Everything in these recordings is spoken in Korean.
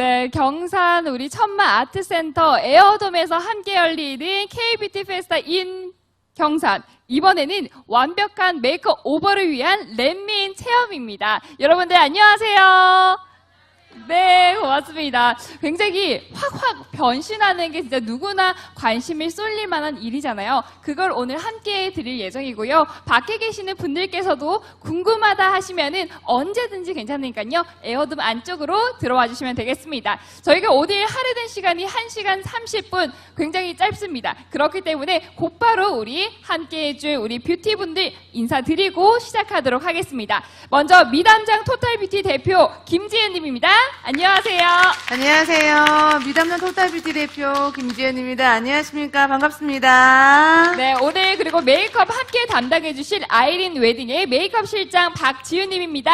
네, 경산 우리 천마 아트센터 에어돔에서 함께 열리는 K-뷰티 페스타 인 경산. 이번에는 완벽한 메이크업 오버를 위한 렛미인 체험입니다. 여러분들 안녕하세요. 네, 고맙습니다. 굉장히 확확 변신하는 게 진짜 누구나 관심이 쏠릴 만한 일이잖아요. 그걸 오늘 함께 드릴 예정이고요. 밖에 계시는 분들께서도 궁금하다 하시면은 언제든지 괜찮으니까요. 에어돔 안쪽으로 들어와 주시면 되겠습니다. 저희가 오늘 할애된 시간이 1시간 30분 굉장히 짧습니다. 그렇기 때문에 곧바로 우리 함께 해줄 우리 뷰티분들 인사드리고 시작하도록 하겠습니다. 먼저 미담장 토탈뷰티 대표 김지혜님입니다. 안녕하세요. 안녕하세요. 미담단 토탈뷰티 대표 김지연입니다. 안녕하십니까. 반갑습니다. 네, 오늘 그리고 메이크업 함께 담당해 주실 아이린 웨딩의 메이크업 실장 박지윤님입니다.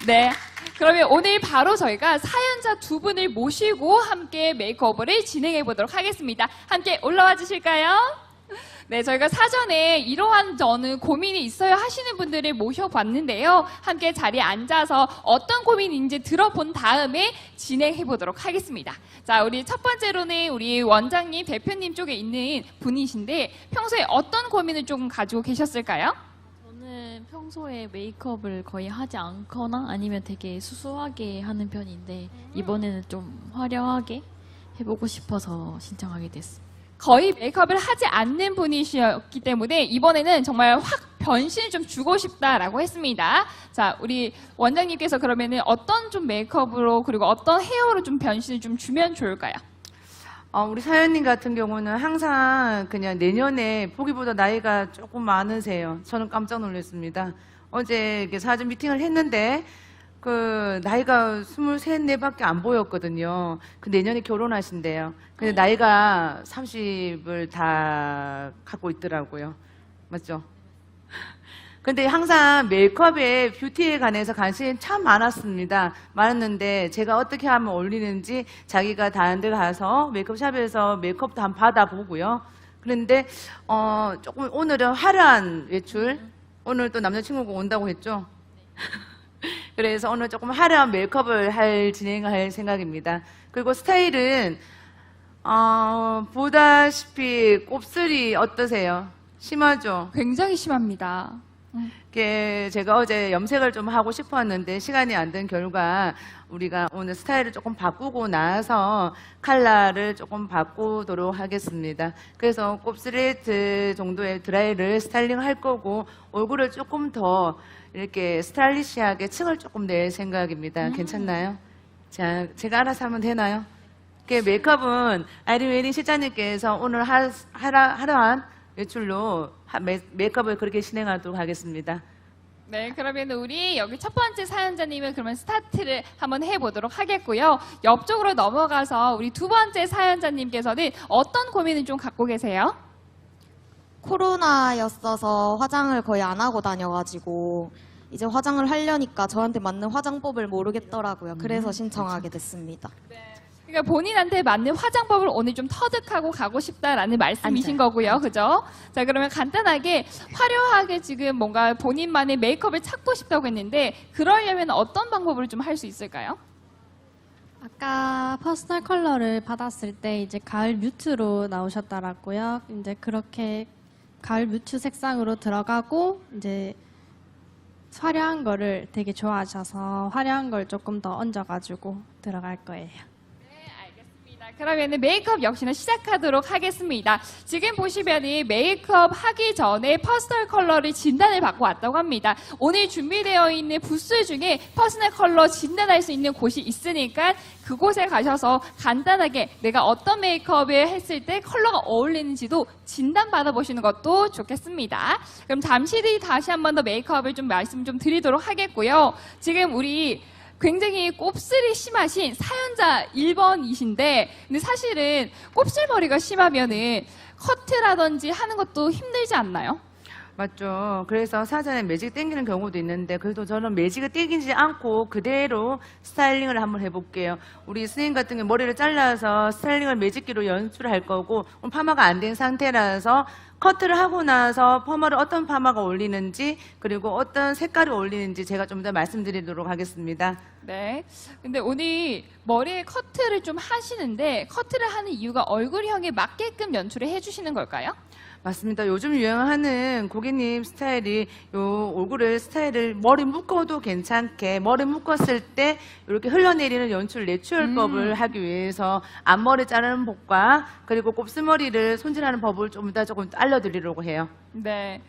네. 그러면 오늘 바로 저희가 사연자 두 분을 모시고 함께 메이크업을 진행해 보도록 하겠습니다. 함께 올라와 주실까요? 네, 저희가 사전에 이러한 저는 고민이 있어요 하시는 분들을 모셔봤는데요. 함께 자리에 앉아서 어떤 고민인지 들어본 다음에 진행해 보도록 하겠습니다. 자, 우리 첫 번째로는 우리 원장님, 대표님 쪽에 있는 분이신데 평소에 어떤 고민을 조금 가지고 계셨을까요? 저는 평소에 메이크업을 거의 하지 않거나 아니면 되게 수수하게 하는 편인데 이번에는 좀 화려하게 해보고 싶어서 신청하게 됐습니다. 거의 메이크업을 하지 않는 분이셨기 때문에 이번에는 정말 확 변신을 좀 주고 싶다라고 했습니다. 자, 우리 원장님께서 그러면은 어떤 좀 메이크업으로 그리고 어떤 헤어로 좀 변신을 좀 주면 좋을까요? 우리 사연님 같은 경우는 항상 그냥 내년에 보기보다 나이가 조금 많으세요. 저는 깜짝 놀랐습니다. 어제 이렇게 사전 미팅을 했는데 그 나이가 23, 4밖에 안 보였거든요. 그 내년에 결혼하신대요. 근데 나이가 30을 다 갖고 있더라고요. 맞죠? 근데 항상 메이크업에 뷰티에 관해서 관심이 참 많았는데 제가 어떻게 하면 어울리는지 자기가 다른 데 가서 메이크업샵에서 메이크업도 한번 받아보고요. 그런데 조금 오늘은 화려한 외출, 오늘 또 남자친구가 온다고 했죠? 그래서 오늘 조금 화려한 메이크업을 진행할 생각입니다. 그리고 스타일은 보다시피 곱슬이 어떠세요? 심하죠? 굉장히 심합니다. 제가 어제 염색을 좀 하고 싶었는데 시간이 안 된 결과 우리가 오늘 스타일을 조금 바꾸고 나서 컬러를 조금 바꾸도록 하겠습니다. 그래서 곱슬레이트 정도의 드라이를 스타일링 할 거고 얼굴을 조금 더 이렇게 스타일리시하게 층을 조금 낼 생각입니다. 괜찮나요? 자, 제가 알아서 하면 되나요? 메이크업은 아이린 웨딩 실장님께서 오늘 화려한 외출로 메이크업을 그렇게 진행하도록 하겠습니다. 네, 그러면 우리 여기 첫 번째 사연자님은 그러면 스타트를 한번 해보도록 하겠고요. 옆쪽으로 넘어가서 우리 두 번째 사연자님께서는 어떤 고민을 좀 갖고 계세요? 코로나였어서 화장을 거의 안 하고 다녀가지고 이제 화장을 하려니까 저한테 맞는 화장법을 모르겠더라고요. 그래서 신청하게 됐습니다. 그러니까 본인한테 맞는 화장법을 오늘 좀 터득하고 가고 싶다라는 말씀이신 거고요. 그죠? 자, 그러면 간단하게 화려하게 지금 뭔가 본인만의 메이크업을 찾고 싶다고 했는데 그러려면 어떤 방법을 좀 할 수 있을까요? 아까 퍼스널 컬러를 받았을 때 이제 가을 뮤트로 나오셨더라고요. 이제 그렇게 가을 뮤트 색상으로 들어가고 이제 화려한 거를 되게 좋아하셔서 화려한 걸 조금 더 얹어가지고 들어갈 거예요. 그러면 메이크업 역시나 시작하도록 하겠습니다. 지금 보시면은 메이크업 하기 전에 퍼스널 컬러를 진단을 받고 왔다고 합니다. 오늘 준비되어 있는 부스 중에 퍼스널 컬러 진단할 수 있는 곳이 있으니까 그곳에 가셔서 간단하게 내가 어떤 메이크업을 했을 때 컬러가 어울리는지도 진단 받아보시는 것도 좋겠습니다. 그럼 잠시 뒤 다시 한 번 더 메이크업을 좀 말씀 좀 드리도록 하겠고요. 지금 우리 굉장히 곱슬이 심하신 사연자 1번이신데 근데 사실은 곱슬머리가 심하면은 커트라든지 하는 것도 힘들지 않나요? 맞죠. 그래서 사전에 매직 땡기는 경우도 있는데 그래도 저는 매직을 땡기지 않고 그대로 스타일링을 한번 해볼게요. 우리 선생님 같은 경우 머리를 잘라서 스타일링을 매직기로 연출할 거고 오늘 파마가 안 된 상태라서 커트를 하고 나서 파마를 어떤 파마가 어울리는지 그리고 어떤 색깔이 어울리는지 제가 좀 더 말씀드리도록 하겠습니다. 네. 근데 오늘 머리에 커트를 좀 하시는데 커트를 하는 이유가 얼굴형에 맞게끔 연출을 해주시는 걸까요? 맞습니다. 요즘 유행하는 고객님 스타일이 요 얼굴을 스타일을 머리 묶어도 괜찮게 머리 묶었을 때 이렇게 흘러내리는 연출 내추럴법을 하기 위해서 앞머리 자르는 법과 그리고 곱슬머리를 손질하는 법을 좀 조금 알려드리려고 해요. 네.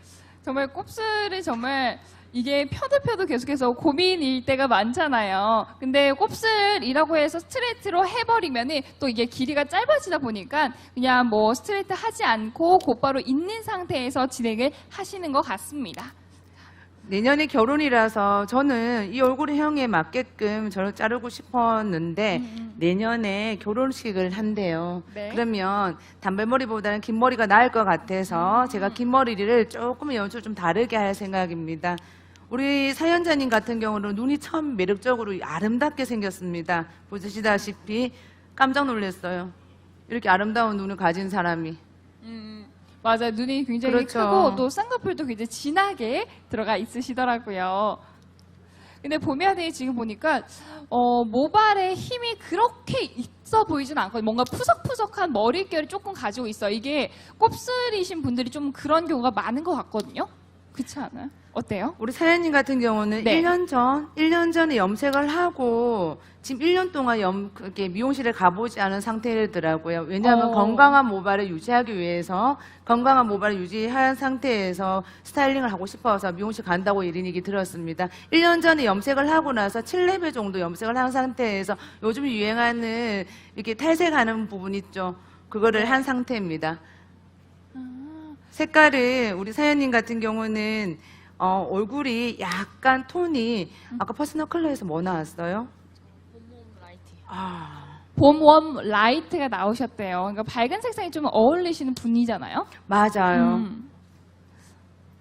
정말 곱슬이 정말 이게 펴도 계속해서 고민일 때가 많잖아요. 근데 곱슬이라고 해서 스트레이트로 해버리면은 또 이게 길이가 짧아지다 보니까 그냥 뭐 스트레이트 하지 않고 곧바로 있는 상태에서 진행을 하시는 것 같습니다. 내년에 결혼이라서 저는 이 얼굴형에 맞게끔 저를 자르고 싶었는데 내년에 결혼식을 한대요. 네. 그러면 단발머리보다는 긴 머리가 나을 것 같아서 제가 긴 머리를 조금 연출 좀 다르게 할 생각입니다. 우리 사연자님 같은 경우는 눈이 참 매력적으로 아름답게 생겼습니다. 보시다시피 깜짝 놀랐어요. 이렇게 아름다운 눈을 가진 사람이. 맞아요. 눈이 굉장히 그렇죠. 크고 또 쌍꺼풀도 굉장히 진하게 들어가 있으시더라고요. 근데 보면은 지금 보니까 모발에 힘이 그렇게 있어 보이진 않거든요. 뭔가 푸석푸석한 머릿결이 조금 가지고 있어요. 이게 곱슬이신 분들이 좀 그런 경우가 많은 것 같거든요. 그렇지 않아요? 어때요? 우리 사연님 같은 경우는 네. 1년 전에 염색을 하고 지금 1년 동안 그렇게 미용실에 가보지 않은 상태더라고요. 왜냐하면 건강한 모발을 유지하기 위해서 건강한 모발을 유지한 상태에서 스타일링을 하고 싶어서 미용실 간다고 이런 얘기 들었습니다. 1년 전에 염색을 하고 나서 7레벨 정도 염색을 한 상태에서 요즘 유행하는 이렇게 탈색하는 부분 있죠. 그거를 한 상태입니다. 색깔을 우리 사연님 같은 경우는 얼굴이 약간 톤이 아까 퍼스널 컬러에서 뭐 나왔어요? 봄웜 라이트가 나오셨대요. 그러니까 밝은 색상이 좀 어울리시는 분이잖아요. 맞아요.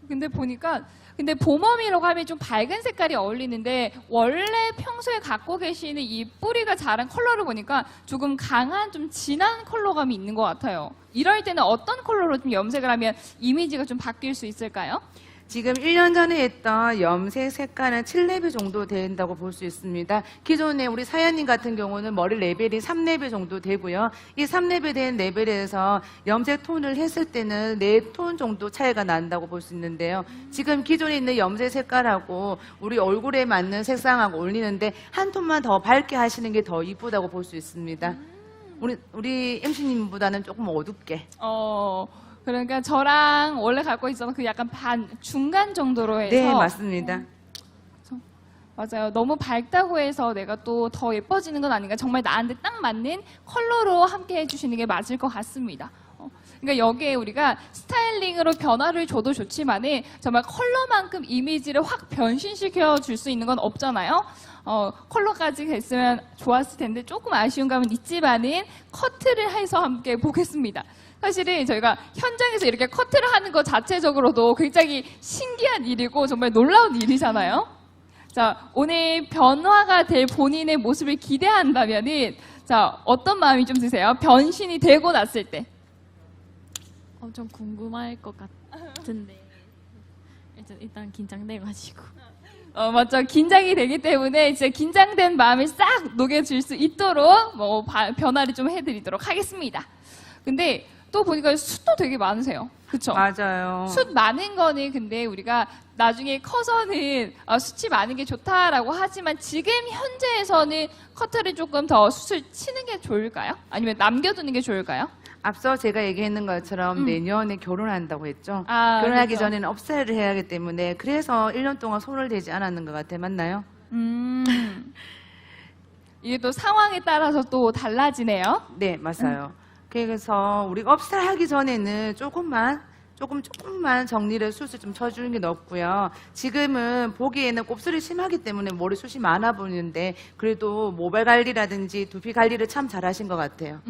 근데 보니까 근데 봄웜이라고 하면 좀 밝은 색깔이 어울리는데 원래 평소에 갖고 계시는 이 뿌리가 자란 컬러를 보니까 조금 강한 좀 진한 컬러감이 있는 것 같아요. 이럴 때는 어떤 컬러로 좀 염색을 하면 이미지가 좀 바뀔 수 있을까요? 지금 1년 전에 했던 염색 색깔은 7레벨 정도 된다고 볼 수 있습니다. 기존에 우리 사연님 같은 경우는 머리 레벨이 3레벨 정도 되고요. 이 3레벨 된 레벨에서 염색 톤을 했을 때는 4톤 정도 차이가 난다고 볼 수 있는데요. 지금 기존에 있는 염색 색깔하고 우리 얼굴에 맞는 색상하고 어울리는데 한 톤만 더 밝게 하시는 게 더 이쁘다고 볼 수 있습니다. 우리 MC님보다는 조금 어둡게. 그러니까 저랑 원래 갖고 있었던 그 약간 중간 정도로 해서 네, 맞습니다. 맞아요. 너무 밝다고 해서 내가 또 더 예뻐지는 건 아닌가. 정말 나한테 딱 맞는 컬러로 함께 해주시는 게 맞을 것 같습니다. 그러니까 여기에 우리가 스타일링으로 변화를 줘도 좋지만은 정말 컬러만큼 이미지를 확 변신시켜 줄 수 있는 건 없잖아요. 컬러까지 됐으면 좋았을 텐데 조금 아쉬운 감은 있지만은 커트를 해서 함께 보겠습니다. 사실은 저희가 현장에서 이렇게 커트를 하는 것 자체적으로도 굉장히 신기한 일이고 정말 놀라운 일이잖아요. 자, 오늘 변화가 될 본인의 모습을 기대한다면은 자, 어떤 마음이 좀 드세요? 변신이 되고 났을 때. 엄청 궁금할 것 같은데 일단 긴장돼가지고. 맞죠. 긴장이 되기 때문에 이제 긴장된 마음을 싹 녹여줄 수 있도록 변화를 좀 해드리도록 하겠습니다. 근데 또 보니까 숱도 되게 많으세요. 그쵸? 맞아요. 숱 많은 거는 근데 우리가 나중에 커서는 숱이 많은 게 좋다라고 하지만 지금 현재에서는 커트를 조금 더 숱을 치는 게 좋을까요? 아니면 남겨두는 게 좋을까요? 앞서 제가 얘기했는 것처럼 내년에 결혼한다고 했죠. 아, 결혼하기 그렇죠. 전에는 업사일을 해야 하기 때문에 그래서 1년 동안 손을 대지 않았는 것 같아요. 맞나요? 이게 또 상황에 따라서 또 달라지네요. 네, 맞아요. 그래서 우리가 업사일 하기 전에는 조금만 정리를 숱을 좀 쳐주는 게 높고요. 지금은 보기에는 곱슬이 심하기 때문에 머리숱이 많아 보이는데 그래도 모발 관리라든지 두피 관리를 참 잘하신 것 같아요.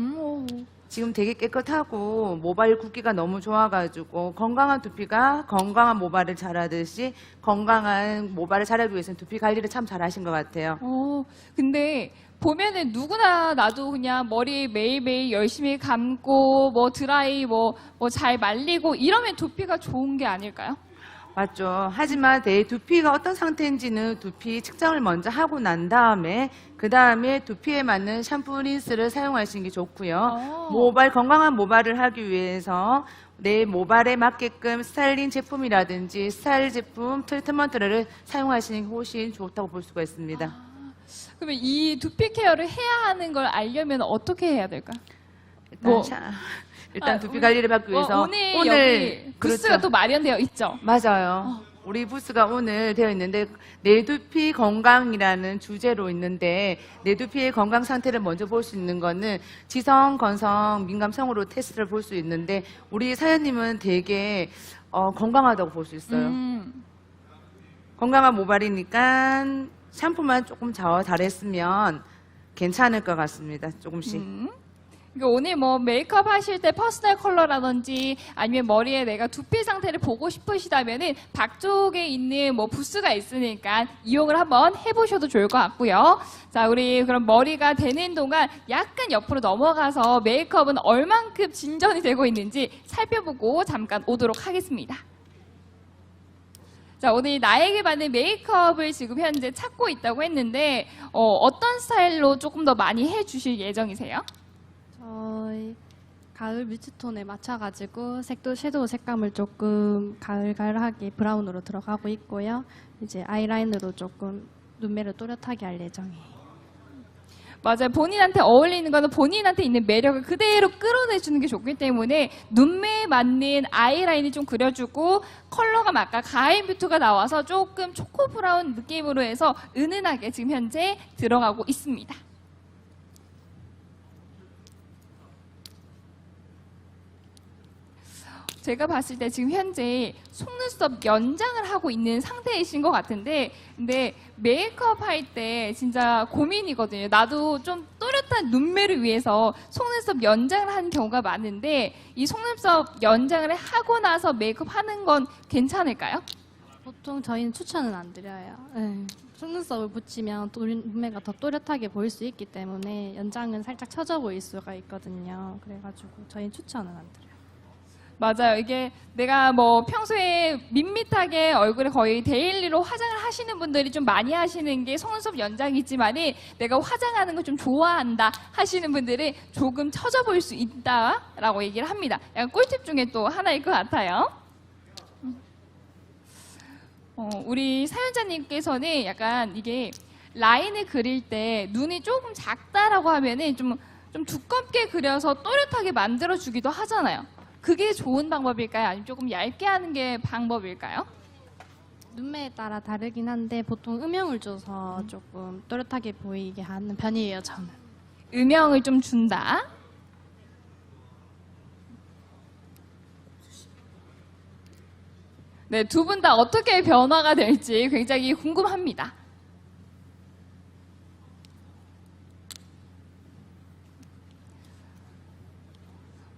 지금 되게 깨끗하고 모발 굵기가 너무 좋아가지고 건강한 두피가 건강한 모발을 자라듯이 건강한 모발을 자라기 위해서는 두피 관리를 참 잘하신 것 같아요. 근데 보면은 누구나 나도 그냥 머리 매일매일 열심히 감고 뭐 드라이 뭐 잘 말리고 이러면 두피가 좋은 게 아닐까요? 맞죠. 하지만 내 두피가 어떤 상태인지는 두피 측정을 먼저 하고 난 다음에 그 다음에 두피에 맞는 샴푸 린스를 사용하시는 게 좋고요. 건강한 모발을 하기 위해서 내 모발에 맞게끔 스타일링 제품이라든지 스타일 제품, 트리트먼트를 사용하시는 게 훨씬 좋다고 볼 수가 있습니다. 그러면 이 두피 케어를 해야 하는 걸 알려면 어떻게 해야 될까요? 일단 두피 관리를 받기 위해서 오늘 여기 부스가 그렇죠. 또 마련되어 있죠. 맞아요. 우리 부스가 오늘 되어 있는데 내 두피 건강이라는 주제로 있는데 내 두피의 건강 상태를 먼저 볼 수 있는 거는 지성, 건성, 민감성으로 테스트를 볼 수 있는데 우리 사연님은 되게 건강하다고 볼 수 있어요. 건강한 모발이니까 샴푸만 조금 잘했으면 괜찮을 것 같습니다. 조금씩. 그러니까 오늘 뭐 메이크업 하실 때 퍼스널 컬러라든지 아니면 머리에 내가 두피 상태를 보고 싶으시다면은 밖쪽에 있는 뭐 부스가 있으니까 이용을 한번 해보셔도 좋을 것 같고요. 자, 우리 그럼 머리가 되는 동안 약간 옆으로 넘어가서 메이크업은 얼만큼 진전이 되고 있는지 살펴보고 잠깐 오도록 하겠습니다. 자, 오늘 나에게 맞는 메이크업을 지금 현재 찾고 있다고 했는데 어떤 스타일로 조금 더 많이 해주실 예정이세요? 저희 가을 뮤트톤에 맞춰가지고 섀도우 색감을 조금 가을가을하게 브라운으로 들어가고 있고요. 이제 아이라인으로 조금 눈매를 또렷하게 할 예정이에요. 맞아요. 본인한테 어울리는 거는 본인한테 있는 매력을 그대로 끌어내주는 게 좋기 때문에 눈매에 맞는 아이라인을 좀 그려주고 컬러가 아까 가을 뮤트가 나와서 조금 초코 브라운 느낌으로 해서 은은하게 지금 현재 들어가고 있습니다. 제가 봤을 때 지금 현재 속눈썹 연장을 하고 있는 상태이신 것 같은데 근데 메이크업 할 때 진짜 고민이거든요. 나도 좀 또렷한 눈매를 위해서 속눈썹 연장을 하는 경우가 많은데 이 속눈썹 연장을 하고 나서 메이크업 하는 건 괜찮을까요? 보통 저희는 추천은 안 드려요. 네. 속눈썹을 붙이면 눈매가 더 또렷하게 보일 수 있기 때문에 연장은 살짝 처져 보일 수가 있거든요. 그래가지고 저희는 추천은 안 드려요. 맞아요. 이게 내가 뭐 평소에 밋밋하게 얼굴에 거의 데일리로 화장을 하시는 분들이 좀 많이 하시는 게 속눈썹 연장이지만은 내가 화장하는 걸 좀 좋아한다 하시는 분들은 조금 처져 보일 수 있다라고 얘기를 합니다. 약간 꿀팁 중에 또 하나일 것 같아요. 우리 사연자님께서는 약간 이게 라인을 그릴 때 눈이 조금 작다라고 하면은 좀 두껍게 그려서 또렷하게 만들어주기도 하잖아요. 그게 좋은 방법일까요? 아니면 조금 얇게 하는 게 방법일까요? 눈매에 따라 다르긴 한데 보통 음영을 줘서 조금 또렷하게 보이게 하는 편이에요, 저는. 음영을 좀 준다. 네, 두 분 다 어떻게 변화가 될지 굉장히 궁금합니다.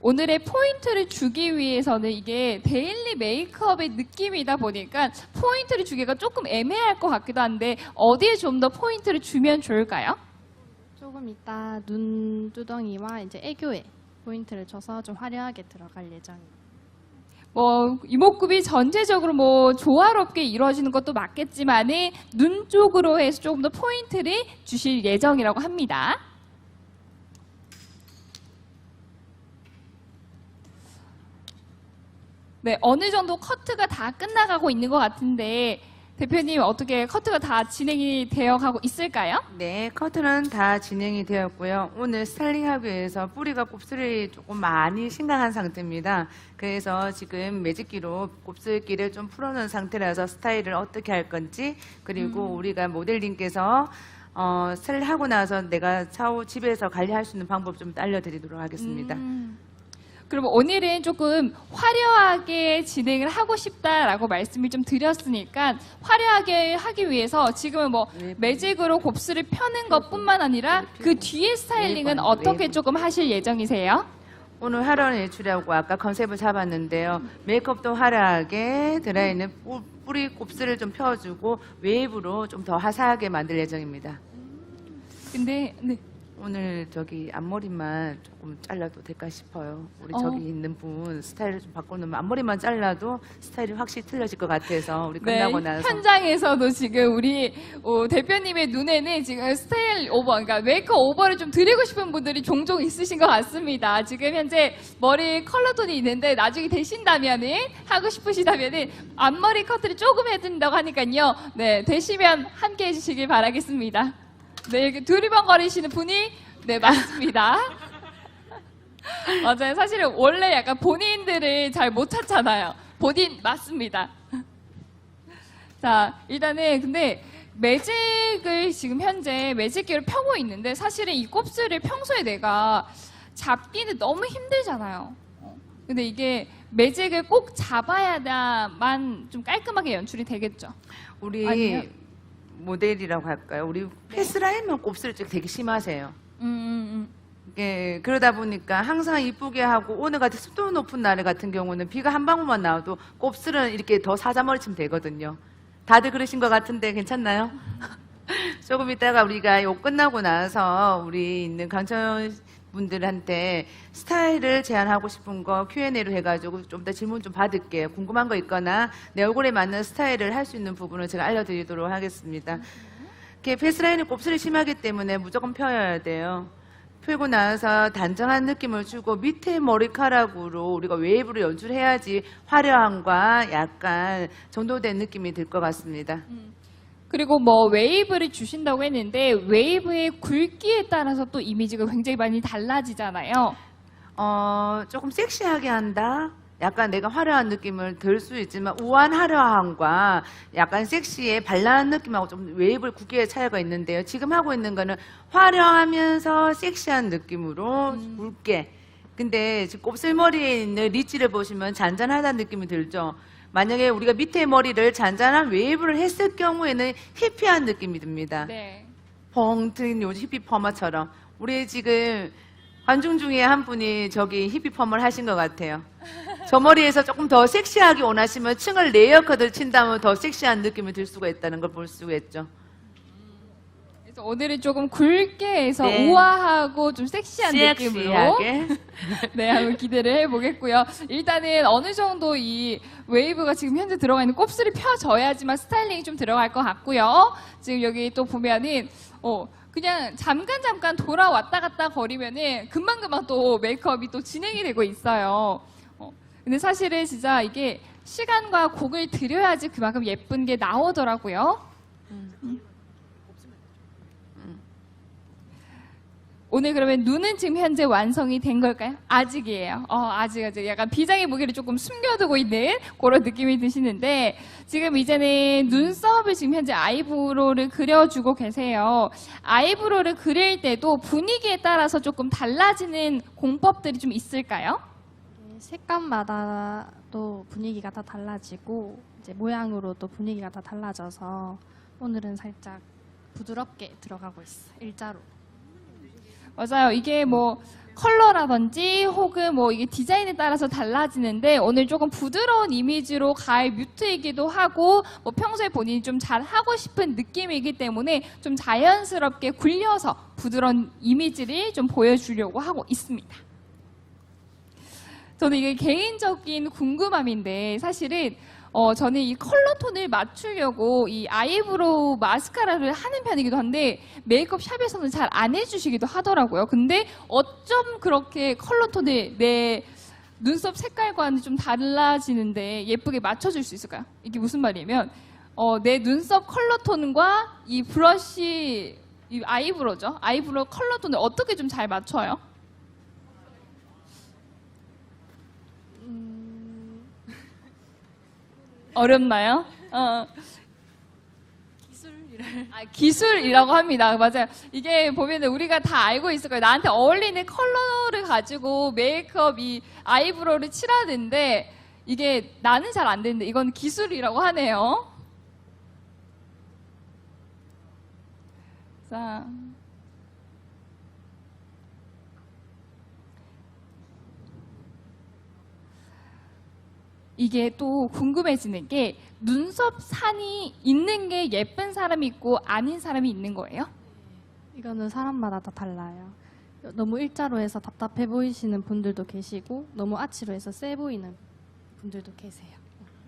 오늘의 포인트를 주기 위해서는 이게 데일리 메이크업의 느낌이다 보니까 포인트를 주기가 조금 애매할 것 같기도 한데 어디에 좀 더 포인트를 주면 좋을까요? 조금 이따 눈두덩이와 이제 애교에 포인트를 줘서 좀 화려하게 들어갈 예정입니다. 뭐 이목구비 전체적으로 뭐 조화롭게 이루어지는 것도 맞겠지만은 눈 쪽으로 해서 조금 더 포인트를 주실 예정이라고 합니다. 네, 어느 정도 커트가 다 끝나가고 있는 것 같은데 대표님 어떻게 커트가 다 진행이 되어 가고 있을까요? 네, 커트는 다 진행이 되었고요. 오늘 스타일링하기 위해서 뿌리가 곱슬이 조금 많이 심각한 상태입니다. 그래서 지금 매직기로 곱슬기를 좀 풀어놓은 상태라서 스타일을 어떻게 할 건지 그리고 우리가 모델님께서 스타일하고 나서 내가 차후 집에서 관리할 수 있는 방법 좀 알려드리도록 하겠습니다. 그럼 오늘은 조금 화려하게 진행을 하고 싶다라고 말씀을 좀 드렸으니까 화려하게 하기 위해서 지금은 뭐 매직으로 곱슬을 펴는 것뿐만 아니라 그 뒤에 스타일링은 어떻게 조금 하실 예정이세요? 오늘 화려한 외출하고 아까 컨셉을 잡았는데요. 메이크업도 화려하게 드라이는 뿌리 곱슬을 좀 펴주고 웨이브로 좀 더 화사하게 만들 예정입니다. 근데 네. 오늘 저기 앞머리만 조금 잘라도 될까 싶어요. 우리 어. 저기 있는 분 스타일을 좀 바꿔놓으면 앞머리만 잘라도 스타일이 확실히 틀려질 것 같아서 우리 네, 끝나고 나서 현장에서도 지금 우리 대표님의 눈에는 지금 스타일 오버, 그러니까 메이크업 오버를 좀 드리고 싶은 분들이 종종 있으신 것 같습니다. 지금 현재 머리 컬러톤이 있는데 나중에 되신다면은 하고 싶으시다면은 앞머리 커트를 조금 해드린다고 하니까요. 네, 되시면 함께 해주시길 바라겠습니다. 네, 이렇게 두리번거리시는 분이 네 맞습니다. 맞아요. 사실은 원래 약간 본인들을 잘 못 찾잖아요. 본인 맞습니다. 자, 일단은 근데 매직을 지금 현재 매직기를 펴고 있는데 사실은 이 곱슬을 평소에 내가 잡기는 너무 힘들잖아요. 근데 이게 매직을 꼭 잡아야만 좀 깔끔하게 연출이 되겠죠. 우리 아니요. 모델이라고 할까요? 우리 패스라인만 곱슬 쪽 되게 심하세요. 음. 예, 그러다 보니까 항상 이쁘게 하고 오늘 같은 습도 높은 날 같은 경우는 비가 한 방울만 나와도 곱슬은 이렇게 더 사자머리 치면 되거든요. 다들 그러신 것 같은데 괜찮나요? 조금 이따가 우리가 이거 끝나고 나서 우리 있는 강천 분들한테 스타일을 제안하고 싶은 거 Q&A로 해가지고 좀 더 질문 좀 받을게요. 궁금한 거 있거나 내 얼굴에 맞는 스타일을 할 수 있는 부분을 제가 알려드리도록 하겠습니다. 이렇게 페이스라인이 곱슬이 심하기 때문에 무조건 펴야 돼요. 펴고 나서 단정한 느낌을 주고 밑에 머리카락으로 우리가 웨이브로 연출해야지 화려함과 약간 정도된 느낌이 들 것 같습니다. 그리고 뭐 웨이브를 주신다고 했는데 웨이브의 굵기에 따라서 또 이미지가 굉장히 많이 달라지잖아요. 조금 섹시하게 한다. 약간 내가 화려한 느낌을 들 수 있지만 우아한 화려함과 약간 섹시의 발랄한 느낌하고 좀 웨이브 굵기의 차이가 있는데요. 지금 하고 있는 거는 화려하면서 섹시한 느낌으로 굵게. 근데 지금 곱슬머리에 있는 리치를 보시면 잔잔하다는 느낌이 들죠. 만약에 우리가 밑에 머리를 잔잔한 웨이브를 했을 경우에는 히피한 느낌이 듭니다. 네. 펑 트인 요즘 히피 퍼머처럼. 우리 지금 관중 중에 한 분이 저기 히피 펌을 하신 것 같아요. 저 머리에서 조금 더 섹시하게 원하시면 층을 레이어 컷을 친다면 더 섹시한 느낌이 들 수가 있다는 걸 볼 수가 있죠. 그래서 오늘은 조금 굵게 해서 네. 우아하고 좀 섹시한 느낌으로 섹시하게. 네, 한번 기대를 해보겠고요. 일단은 어느 정도 이 웨이브가 지금 현재 들어가 있는 곱슬이 펴져야지만 스타일링이 좀 들어갈 것 같고요. 지금 여기 또 보면은 그냥 잠깐 돌아왔다 갔다 거리면은 금방금방 또 메이크업이 또 진행이 되고 있어요. 근데 사실은 진짜 이게 시간과 곡을 들여야지 그만큼 예쁜 게 나오더라고요. 오늘 그러면 눈은 지금 현재 완성이 된 걸까요? 아직이에요. 아직. 약간 비장의 무게를 조금 숨겨두고 있는 그런 느낌이 드시는데 지금 이제는 눈썹을 지금 현재 아이브로우를 그려주고 계세요. 아이브로우를 그릴 때도 분위기에 따라서 조금 달라지는 공법들이 좀 있을까요? 색감마다 또 분위기가 다 달라지고 이제 모양으로 또 분위기가 다 달라져서 오늘은 살짝 부드럽게 들어가고 있어요. 일자로. 맞아요. 이게 뭐 컬러라든지 혹은 뭐 이게 디자인에 따라서 달라지는데 오늘 조금 부드러운 이미지로 가을 뮤트이기도 하고 뭐 평소에 본인이 좀 잘 하고 싶은 느낌이기 때문에 좀 자연스럽게 굴려서 부드러운 이미지를 좀 보여주려고 하고 있습니다. 저는 이게 개인적인 궁금함인데 사실은 저는 이 컬러톤을 맞추려고 이 아이브로우 마스카라를 하는 편이기도 한데 메이크업 샵에서는 잘 안 해주시기도 하더라고요. 근데 어쩜 그렇게 컬러톤을 내 눈썹 색깔과는 좀 달라지는데 예쁘게 맞춰줄 수 있을까요? 이게 무슨 말이냐면 내 눈썹 컬러톤과 이 브러쉬, 이 아이브로우죠. 아이브로우 컬러톤을 어떻게 좀 잘 맞춰요? 어렵나요? 기술이라고 합니다. 맞아요. 이게 보면 우리가 다 알고 있을 거예요. 나한테 어울리는 컬러를 가지고 메이크업 이 아이브로우를 칠하는데 이게 나는 잘 안 되는데 이건 기술이라고 하네요. 자. 이게 또 궁금해지는 게 눈썹 산이 있는 게 예쁜 사람이 있고 아닌 사람이 있는 거예요? 이거는 사람마다 다 달라요. 너무 일자로 해서 답답해 보이시는 분들도 계시고 너무 아치로 해서 세 보이는 분들도 계세요.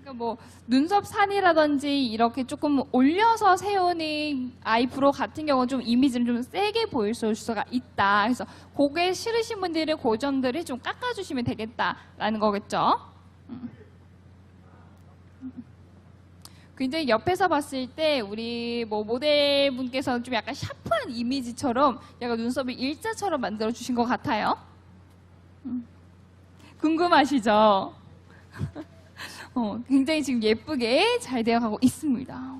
그러니까 뭐 눈썹 산이라든지 이렇게 조금 올려서 세우는 아이브로우 같은 경우는 좀 이미지를 좀 세게 보일 수가 있다. 그래서 그게 싫으신 분들은 그 점들을 좀 깎아주시면 되겠다라는 거겠죠. 굉장히 옆에서 봤을 때 우리 뭐 모델분께서 좀 약간 샤프한 이미지처럼 약간 눈썹을 일자처럼 만들어 주신 것 같아요. 궁금하시죠? 굉장히 지금 예쁘게 잘 되어 가고 있습니다.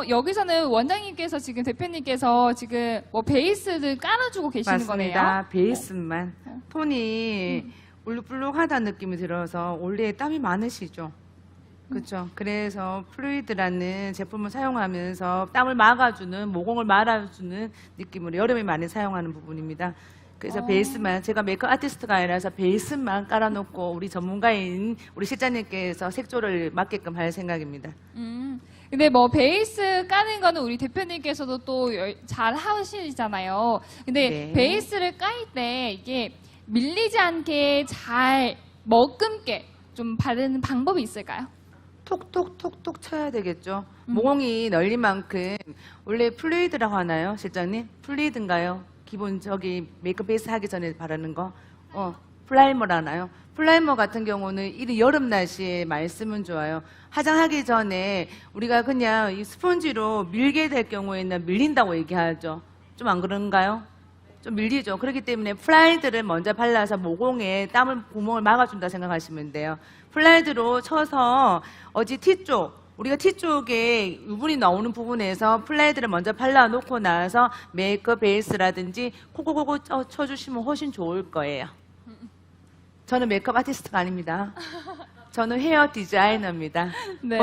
여기서는 원장님께서 지금 대표님께서 지금 뭐 베이스를 깔아주고 계시는 거네요. 맞습니다. 베이스만. 톤이 울룩불룩하다는 느낌이 들어서 원래 땀이 많으시죠? 그렇죠. 그래서 플루이드라는 제품을 사용하면서 땀을 막아주는, 모공을 말아주는 느낌으로 여름에 많이 사용하는 부분입니다. 그래서 베이스만, 제가 메이크업 아티스트가 아니라서 베이스만 깔아놓고 우리 전문가인 우리 실장님께서 색조를 맞게끔 할 생각입니다. 근데 뭐 베이스 까는 거는 우리 대표님께서도 또 잘 하시잖아요. 근데 네. 베이스를 깔 때 이게 밀리지 않게 잘 머금게 좀 바르는 방법이 있을까요? 톡톡톡톡 쳐야 되겠죠. 모공이 널린 만큼 원래 플루이드라고 하나요, 실장님? 플루이드인가요? 기본 저기 메이크업 베이스 하기 전에 바르는 거, 플라이머라나요? 플라이머 같은 경우는 이 여름 날씨에 많이 쓰면 좋아요. 화장하기 전에 우리가 그냥 이 스펀지로 밀게 될 경우에는 밀린다고 얘기하죠. 좀 안 그런가요? 좀 밀리죠. 그렇기 때문에 플라이드를 먼저 발라서 모공에 땀을 구멍을 막아준다 생각하시면 돼요. 플라이드로 쳐서 T 쪽, 우리가 T 쪽에 유분이 나오는 부분에서 플라이드를 먼저 발라놓고 나서 메이크업 베이스라든지 코코코코 쳐주시면 훨씬 좋을 거예요. 저는 메이크업 아티스트가 아닙니다. 저는 헤어 디자이너입니다. 네.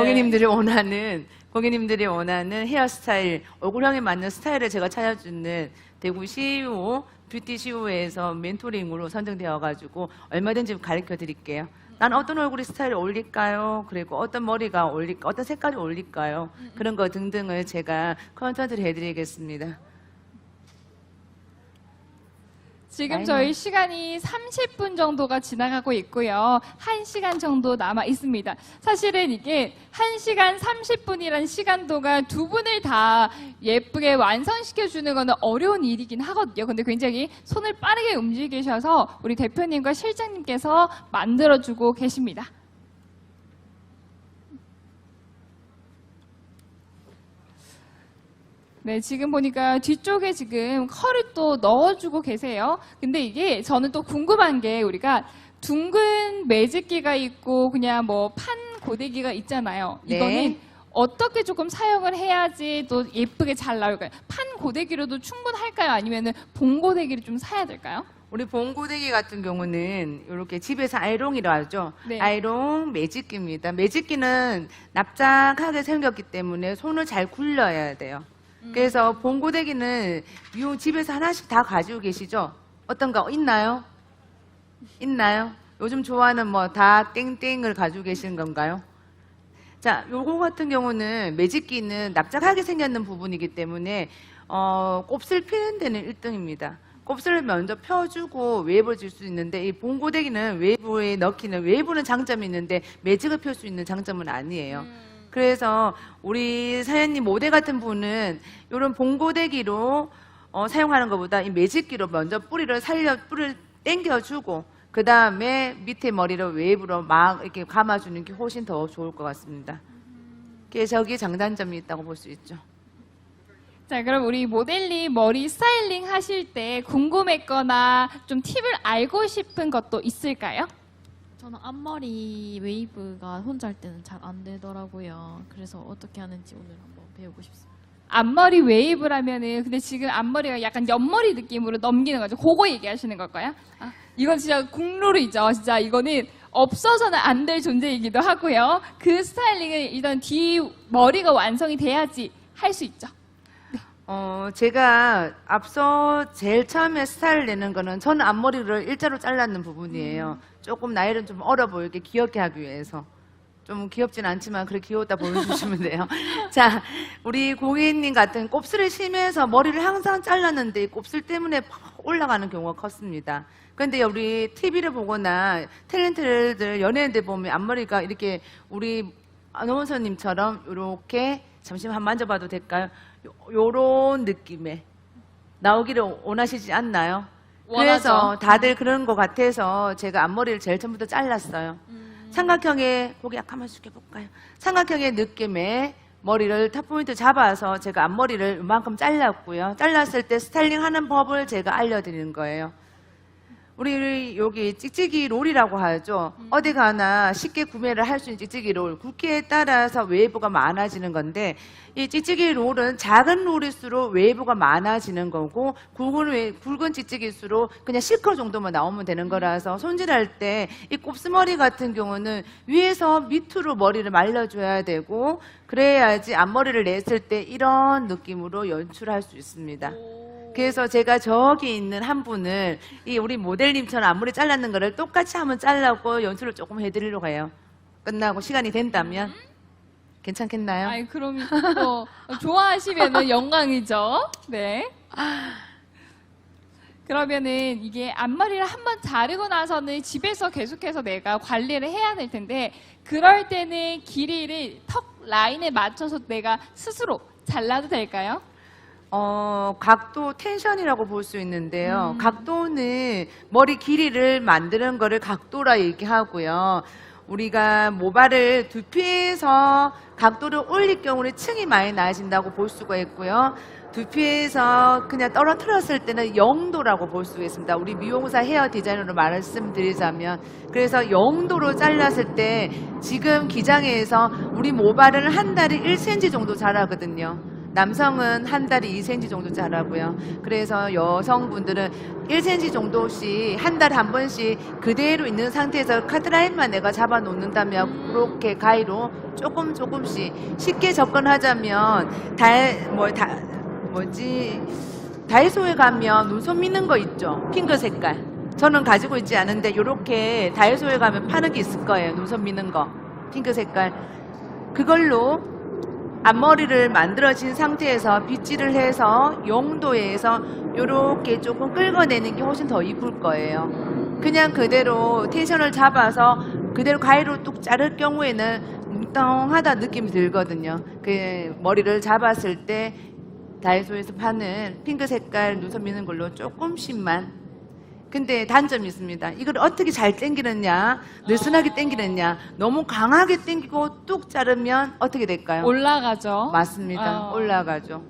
고객님들이 원하는 헤어스타일, 얼굴형에 맞는 스타일을 제가 찾아주는 대구 CU, 뷰티 CU에서 멘토링으로 선정되어가지고 얼마든지 가르쳐 드릴게요. 난 어떤 얼굴이 스타일이 어울릴까요? 그리고 어떤 머리가 어울릴까? 어떤 색깔이 어울릴까요? 그런 거 등등을 제가 컨설트를 해드리겠습니다. 지금 저희 시간이 30분 정도가 지나가고 있고요. 1시간 정도 남아 있습니다. 사실은 이게 1시간 30분이라는 시간도가 두 분을 다 예쁘게 완성시켜주는 거는 어려운 일이긴 하거든요. 근데 굉장히 손을 빠르게 움직이셔서 우리 대표님과 실장님께서 만들어주고 계십니다. 네, 지금 보니까 뒤쪽에 지금 컬을 또 넣어주고 계세요. 근데 이게 저는 또 궁금한 게 우리가 둥근 매직기가 있고 그냥 뭐 판 고데기가 있잖아요. 네. 이거는 어떻게 조금 사용을 해야지 또 예쁘게 잘 나올까요? 판 고데기로도 충분할까요? 아니면 봉 고데기를 좀 사야 될까요? 우리 봉고데기 같은 경우는 이렇게 집에서 아이롱이라고 하죠. 네. 아이롱 매직기입니다. 매직기는 납작하게 생겼기 때문에 손을 잘 굴려야 돼요. 그래서 봉고데기는 집에서 하나씩 다 가지고 계시죠? 어떤 거 있나요? 있나요? 요즘 좋아하는 뭐 다 땡땡을 가지고 계시는 건가요? 자, 요거 같은 경우는 매직기는 납작하게 생겼는 부분이기 때문에 곱슬 피는 데는 1등입니다. 곱슬을 먼저 펴주고 웨이브를 줄 수 있는데 이 봉고데기는 웨이브에 넣기는 웨이브는 장점이 있는데 매직을 펼 수 있는 장점은 아니에요. 그래서 우리 사연님 모델 같은 분은 이런 봉고데기로 사용하는 것보다 이 매직기로 먼저 뿌리를 당겨주고 그 다음에 밑에 머리를 웨이브로 막 이렇게 감아주는 게 훨씬 더 좋을 것 같습니다. 그래서 저기 장단점이 있다고 볼 수 있죠. 자, 그럼 우리 모델님 머리 스타일링 하실 때 궁금했거나 좀 팁을 알고 싶은 것도 있을까요? 저는 앞머리 웨이브가 혼자 할 때는 잘 안 되더라고요. 그래서 어떻게 하는지 오늘 한번 배우고 싶습니다. 앞머리 웨이브라면은 근데 지금 앞머리가 약간 옆머리 느낌으로 넘기는 거죠. 그거 얘기하시는 걸까요? 이건 진짜 국룰이죠. 진짜 이거는 없어서는 안 될 존재이기도 하고요. 그 스타일링은 일단 뒤 머리가 완성이 돼야지 할 수 있죠. 제가 앞서 제일 처음에 스타일을 내는 거는 저는 앞머리를 일자로 잘랐는 부분이에요. 조금 나이는 좀 어려 보이게 귀엽게 하기 위해서. 좀 귀엽진 않지만 그래 귀엽다 보여주시면 돼요. 자, 우리 고객님 같은 곱슬을 심해서 머리를 항상 잘랐는데 이 곱슬 때문에 팍 올라가는 경우가 컸습니다. 그런데 우리 TV를 보거나 탤런트들 연예인들 보면 앞머리가 이렇게 우리 아나운서님처럼 이렇게 잠시만 만져봐도 될까요? 요런 느낌의 나오기를 원하시지 않나요? 그래서 원하죠. 다들 그런 것 같아서 제가 앞머리를 제일 처음부터 잘랐어요. 삼각형의 고개 약간만 숙여볼까요? 삼각형의 느낌의 머리를 탑포인트 잡아서 제가 앞머리를 이만큼 잘랐고요. 잘랐을 때 스타일링 하는 법을 제가 알려드리는 거예요. 우리 여기 찍찍이 롤이라고 하죠. 어디 가나 쉽게 구매를 할 수 있는 찍찍이 롤. 굵기에 따라서 웨이브가 많아지는 건데 이 찍찍이 롤은 작은 롤일수록 웨이브가 많아지는 거고 굵은 찍찍이일수록 그냥 C컬 정도만 나오면 되는 거라서 손질할 때 이 곱슬머리 같은 경우는 위에서 밑으로 머리를 말려줘야 되고 그래야지 앞머리를 냈을 때 이런 느낌으로 연출할 수 있습니다. 그래서 제가 저기 있는 한 분을 이 우리 모델님처럼 앞머리 잘랐는 거를 똑같이 한번 잘라고 연출을 조금 해드리려고 해요. 끝나고 시간이 된다면 괜찮겠나요? 아이, 그럼 또 좋아하시면은 영광이죠. 네. 그러면은 이게 앞머리를 한번 자르고 나서는 집에서 계속해서 내가 관리를 해야 될 텐데 그럴 때는 길이를 턱 라인에 맞춰서 내가 스스로 잘라도 될까요? 각도 텐션이라고 볼 수 있는데요. 각도는 머리 길이를 만드는 거를 각도라 얘기하고요. 우리가 모발을 두피에서 각도를 올릴 경우는 층이 많이 나아진다고 볼 수가 있고요. 두피에서 그냥 떨어뜨렸을 때는 0도라고 볼 수가 있습니다. 우리 미용사 헤어 디자이너로 말씀드리자면 그래서 0도로 잘랐을 때 지금 기장에서 우리 모발은 한 달에 1cm 정도 자라거든요. 남성은 한 달에 2cm 정도 자라고요. 그래서 여성분들은 1cm 정도씩 한 달에 한 번씩 그대로 있는 상태에서 카트라인만 내가 잡아 놓는다면 그렇게 가위로 조금씩 쉽게 접근하자면 다이소에 가면 눈썹 미는 거 있죠? 핑크 색깔. 저는 가지고 있지 않은데 이렇게 다이소에 가면 파는 게 있을 거예요. 눈썹 미는 거. 핑크 색깔. 그걸로 앞머리를 만들어진 상태에서 빗질을 해서 0도에서 이렇게 조금 긁어내는 게 훨씬 더 이쁠 거예요. 그냥 그대로 텐션을 잡아서 그대로 가위로 뚝 자를 경우에는 뭉뚱하다 느낌이 들거든요. 그 머리를 잡았을 때 다이소에서 파는 핑크 색깔 눈썹 미는 걸로 조금씩만. 근데 단점이 있습니다. 이걸 어떻게 잘 당기느냐, 느슨하게 당기느냐, 너무 강하게 당기고 뚝 자르면 어떻게 될까요? 올라가죠. 맞습니다. 올라가죠.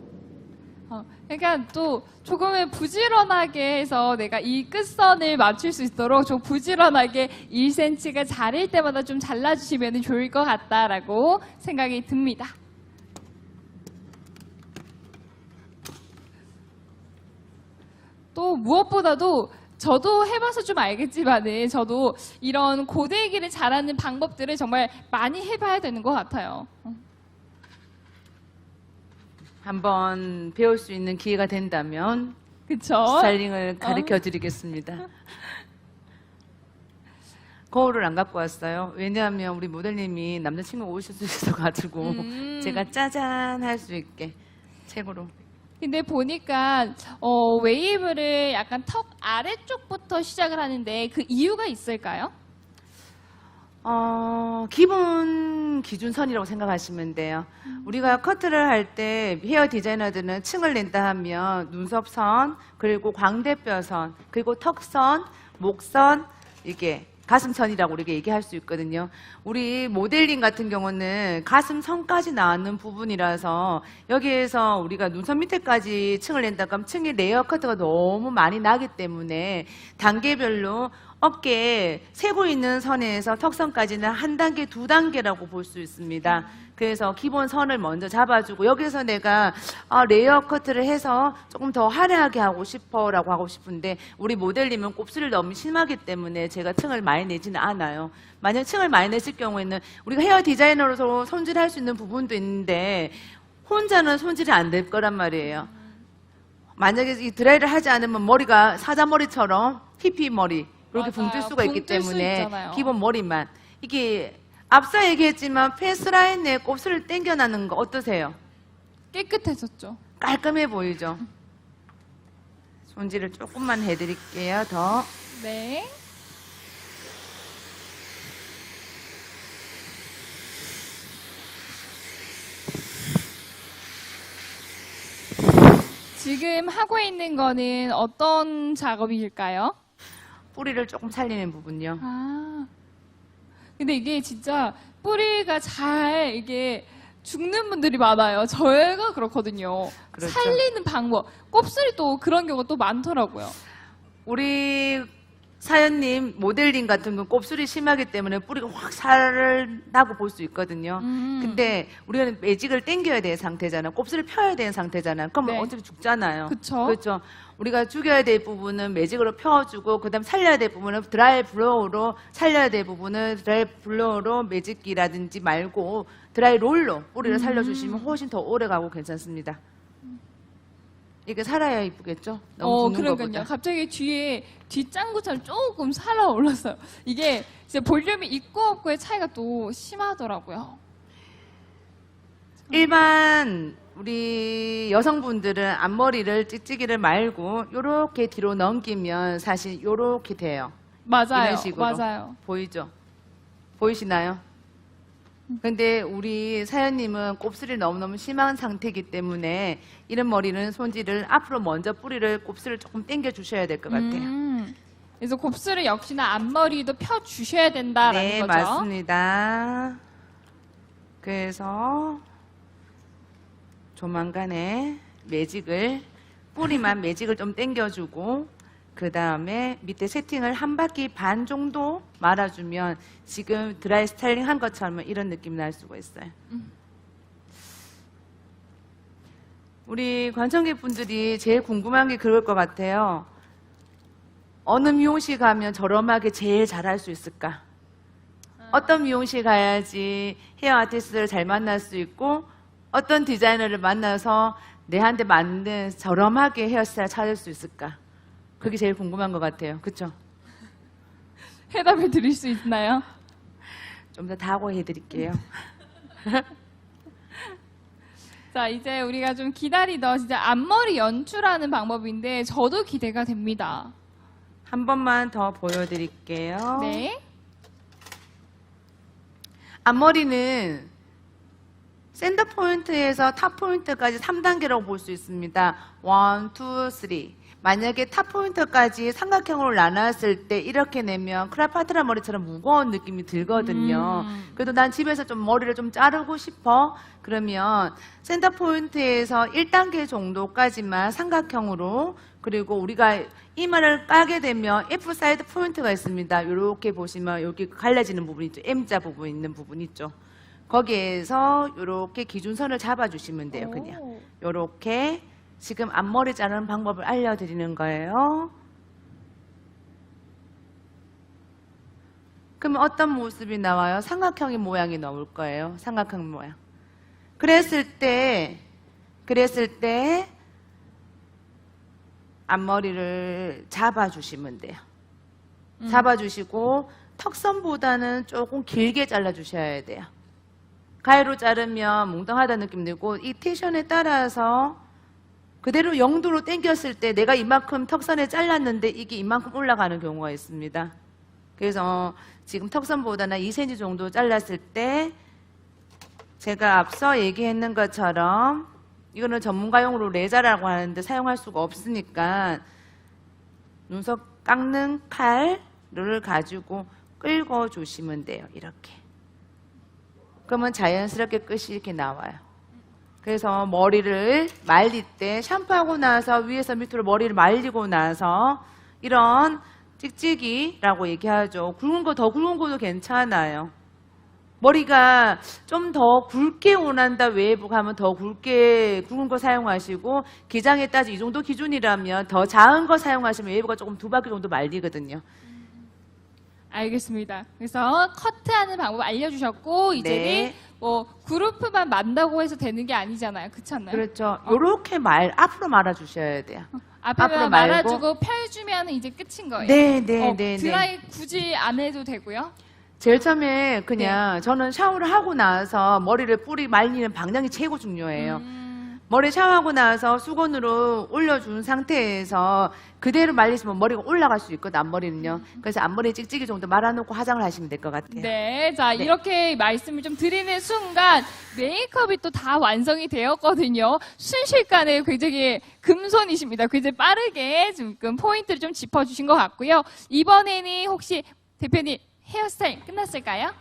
그러니까 또 조금은 부지런하게 해서 내가 이 끝선을 맞출 수 있도록 좀 부지런하게 1cm가 자를 때마다 좀 잘라주시면 좋을 것 같다라고 생각이 듭니다. 또 무엇보다도 저도 해봐서 좀 알겠지만은 저도 이런 고데기를 잘하는 방법들을 정말 많이 해봐야 되는 것 같아요. 한번 배울 수 있는 기회가 된다면 그쵸? 스타일링을 가르쳐 드리겠습니다. 거울을 안 갖고 왔어요. 왜냐하면 우리 모델님이 남자친구 오실 수 있어가지고 제가 짜잔 할 수 있게 책으로. 근데 보니까 웨이브를 약간 턱 아래쪽부터 시작을 하는데 그 이유가 있을까요? 기본 기준선이라고 생각하시면 돼요. 우리가 커트를 할 때 헤어 디자이너들은 층을 낸다 하면 눈썹선, 그리고 광대뼈선, 그리고 턱선, 목선, 이게 가슴선이라고 우리가 얘기할 수 있거든요. 우리 모델링 같은 경우는 가슴선까지 나오는 부분이라서 여기에서 우리가 눈썹 밑에까지 층을 낸다 그러면 층의 레이어 커트가 너무 많이 나기 때문에 단계별로 어깨에 세고 있는 선에서 턱선까지는 한 단계, 두 단계라고 볼 수 있습니다. 그래서 기본 선을 먼저 잡아주고 여기서 내가 레이어 커트를 해서 조금 더 화려하게 하고 싶어라고 하고 싶은데 우리 모델님은 곱슬이 너무 심하기 때문에 제가 층을 많이 내지는 않아요. 만약 층을 많이 냈을 경우에는 우리가 헤어 디자이너로서 손질할 수 있는 부분도 있는데 혼자는 손질이 안 될 거란 말이에요. 만약에 이 드라이를 하지 않으면 머리가 사자머리처럼 히피 머리 이렇게 붕 뜰 맞아요. 수가 있기 붕뜰수 때문에 있잖아요. 기본 머리만 이게 앞서 얘기했지만 페이스라인에 곱슬을 당겨나는 거 어떠세요? 깨끗해졌죠. 깔끔해 보이죠? 손질을 조금만 해드릴게요. 더. 네. 지금 하고 있는 거는 어떤 작업이실까요? 뿌리를 조금 살리는 부분요. 아. 근데 이게 진짜 뿌리가 잘 이게 죽는 분들이 많아요. 저희가 그렇거든요. 그렇죠. 살리는 방법. 곱슬이 또 그런 경우가 또 많더라고요. 우리 사연님 모델링 같은 건 곱슬이 심하기 때문에 뿌리가 확 살나고 볼 수 있거든요. 근데 우리가 매직을 당겨야 되는 상태잖아요. 곱슬을 펴야 되는 상태잖아요. 그럼 네. 어차피 죽잖아요. 그쵸. 그렇죠. 우리가 죽여야 될 부분은 매직으로 펴주고 그다음 살려야 될 부분은 드라이 블로우로 살려야 될 부분은 드라이 블로우로 매직기라든지 말고 드라이 롤로 뿌리를 살려주시면 훨씬 더 오래 가고 괜찮습니다. 이게 살아야 이쁘겠죠? 너무 죽는 그러니까요. 것보다. 갑자기 뒤에 뒷짱구처럼 조금 살아 올랐어요. 이게 진짜 볼륨이 있고 없고의 차이가 또 심하더라고요. 일반 우리 여성분들은 앞머리를 찍찍이를 말고 요렇게 뒤로 넘기면 사실 요렇게 돼요. 맞아요. 이런 식으로. 맞아요. 보이죠? 보이시나요? 근데 우리 사연님은 곱슬이 너무너무 심한 상태이기 때문에 이런 머리는 손질을 앞으로 먼저 뿌리를 곱슬을 조금 당겨 주셔야 될 것 같아요. 그래서 곱슬을 역시나 앞머리도 펴 주셔야 된다라는 네, 거죠. 맞습니다. 그래서 조만간에 뿌리만 매직을 좀 당겨주고 그 다음에 밑에 세팅을 한 바퀴 반 정도 말아주면 지금 드라이 스타일링 한 것처럼 이런 느낌이 날 수가 있어요. 우리 관청객 분들이 제일 궁금한 게 그럴 것 같아요. 어느 미용실 가면 저렴하게 제일 잘할 수 있을까? 어떤 미용실 가야지 헤어 아티스트를 잘 만날 수 있고 어떤 디자이너를 만나서 내한테 맞는 저렴하게 헤어스타일 찾을 수 있을까? 그게 제일 궁금한 것 같아요. 그렇죠? 해답을 드릴 수 있나요? 좀 더 다고해 드릴게요. 자, 이제 우리가 좀 기다리던 진짜 앞머리 연출하는 방법인데 저도 기대가 됩니다. 한 번만 더 보여드릴게요. 네. 앞머리는 샌더 포인트에서 탑 포인트까지 3단계라고 볼 수 있습니다. 1, 2, 3. 만약에 탑 포인트까지 삼각형으로 나눴을 때 이렇게 내면 크레파트라 머리처럼 무거운 느낌이 들거든요. 그래도 난 집에서 좀 머리를 좀 자르고 싶어. 그러면 센터 포인트에서 1단계 정도까지만 삼각형으로, 그리고 우리가 이마를 까게 되면 F 사이드 포인트가 있습니다. 이렇게 보시면 여기 갈라지는 부분 있죠. M자 부분 있는 부분 있죠. 거기에서 이렇게 기준선을 잡아주시면 돼요. 그냥 이렇게 지금 앞머리 자르는 방법을 알려드리는 거예요. 그러면 어떤 모습이 나와요? 삼각형의 모양이 나올 거예요. 삼각형 모양. 그랬을 때 앞머리를 잡아주시면 돼요. 잡아주시고 턱선보다는 조금 길게 잘라주셔야 돼요. 가위로 자르면 뭉텅하다는 느낌 들고 이 텐션에 따라서 그대로 0도로 당겼을 때 내가 이만큼 턱선에 잘랐는데 이게 이만큼 올라가는 경우가 있습니다. 그래서 지금 턱선보다는 2cm 정도 잘랐을 때 제가 앞서 얘기했는 것처럼 이거는 전문가용으로 레자라고 하는데 사용할 수가 없으니까 눈썹 깎는 칼을 가지고 끌고 주시면 돼요. 이렇게. 그러면 자연스럽게 끝이 이렇게 나와요. 그래서 머리를 말릴 때 샴푸하고 나서 위에서 밑으로 머리를 말리고 나서 이런 찍찍이라고 얘기하죠. 굵은 거 더 굵은 거도 괜찮아요. 머리가 좀 더 굵게 원한다 웨이브 가면 더 굵게 굵은 거 사용하시고 기장에 따져 이 정도 기준이라면 더 작은 거 사용하시면 웨이브가 조금 2바퀴 정도 말리거든요. 알겠습니다. 그래서 커트하는 방법 알려주셨고 이제는 네. 뭐 그룹만 만다고 해서 되는 게 아니잖아요. 그렇지 않나요? 그렇죠. 요렇게 앞으로 말아주셔야 돼요. 앞에만 앞으로 말고. 말아주고 펴주면 이제 끝인 거예요. 네. 드라이 굳이 안 해도 되고요. 제일 처음에 그냥 저는 샤워를 하고 나서 머리를 뿌리 말리는 방향이 최고 중요해요. 머리 샤워하고 나서 수건으로 올려준 상태에서 그대로 말리시면 머리가 올라갈 수 있거든, 앞머리는요. 그래서 앞머리 찍찍이 정도 말아놓고 화장을 하시면 될 것 같아요. 네, 자 이렇게 말씀을 좀 드리는 순간 메이크업이 또 다 완성이 되었거든요. 순식간에 굉장히 금손이십니다. 굉장히 빠르게 지금 포인트를 좀 짚어주신 것 같고요. 이번에는 혹시 대표님 헤어스타일 끝났을까요?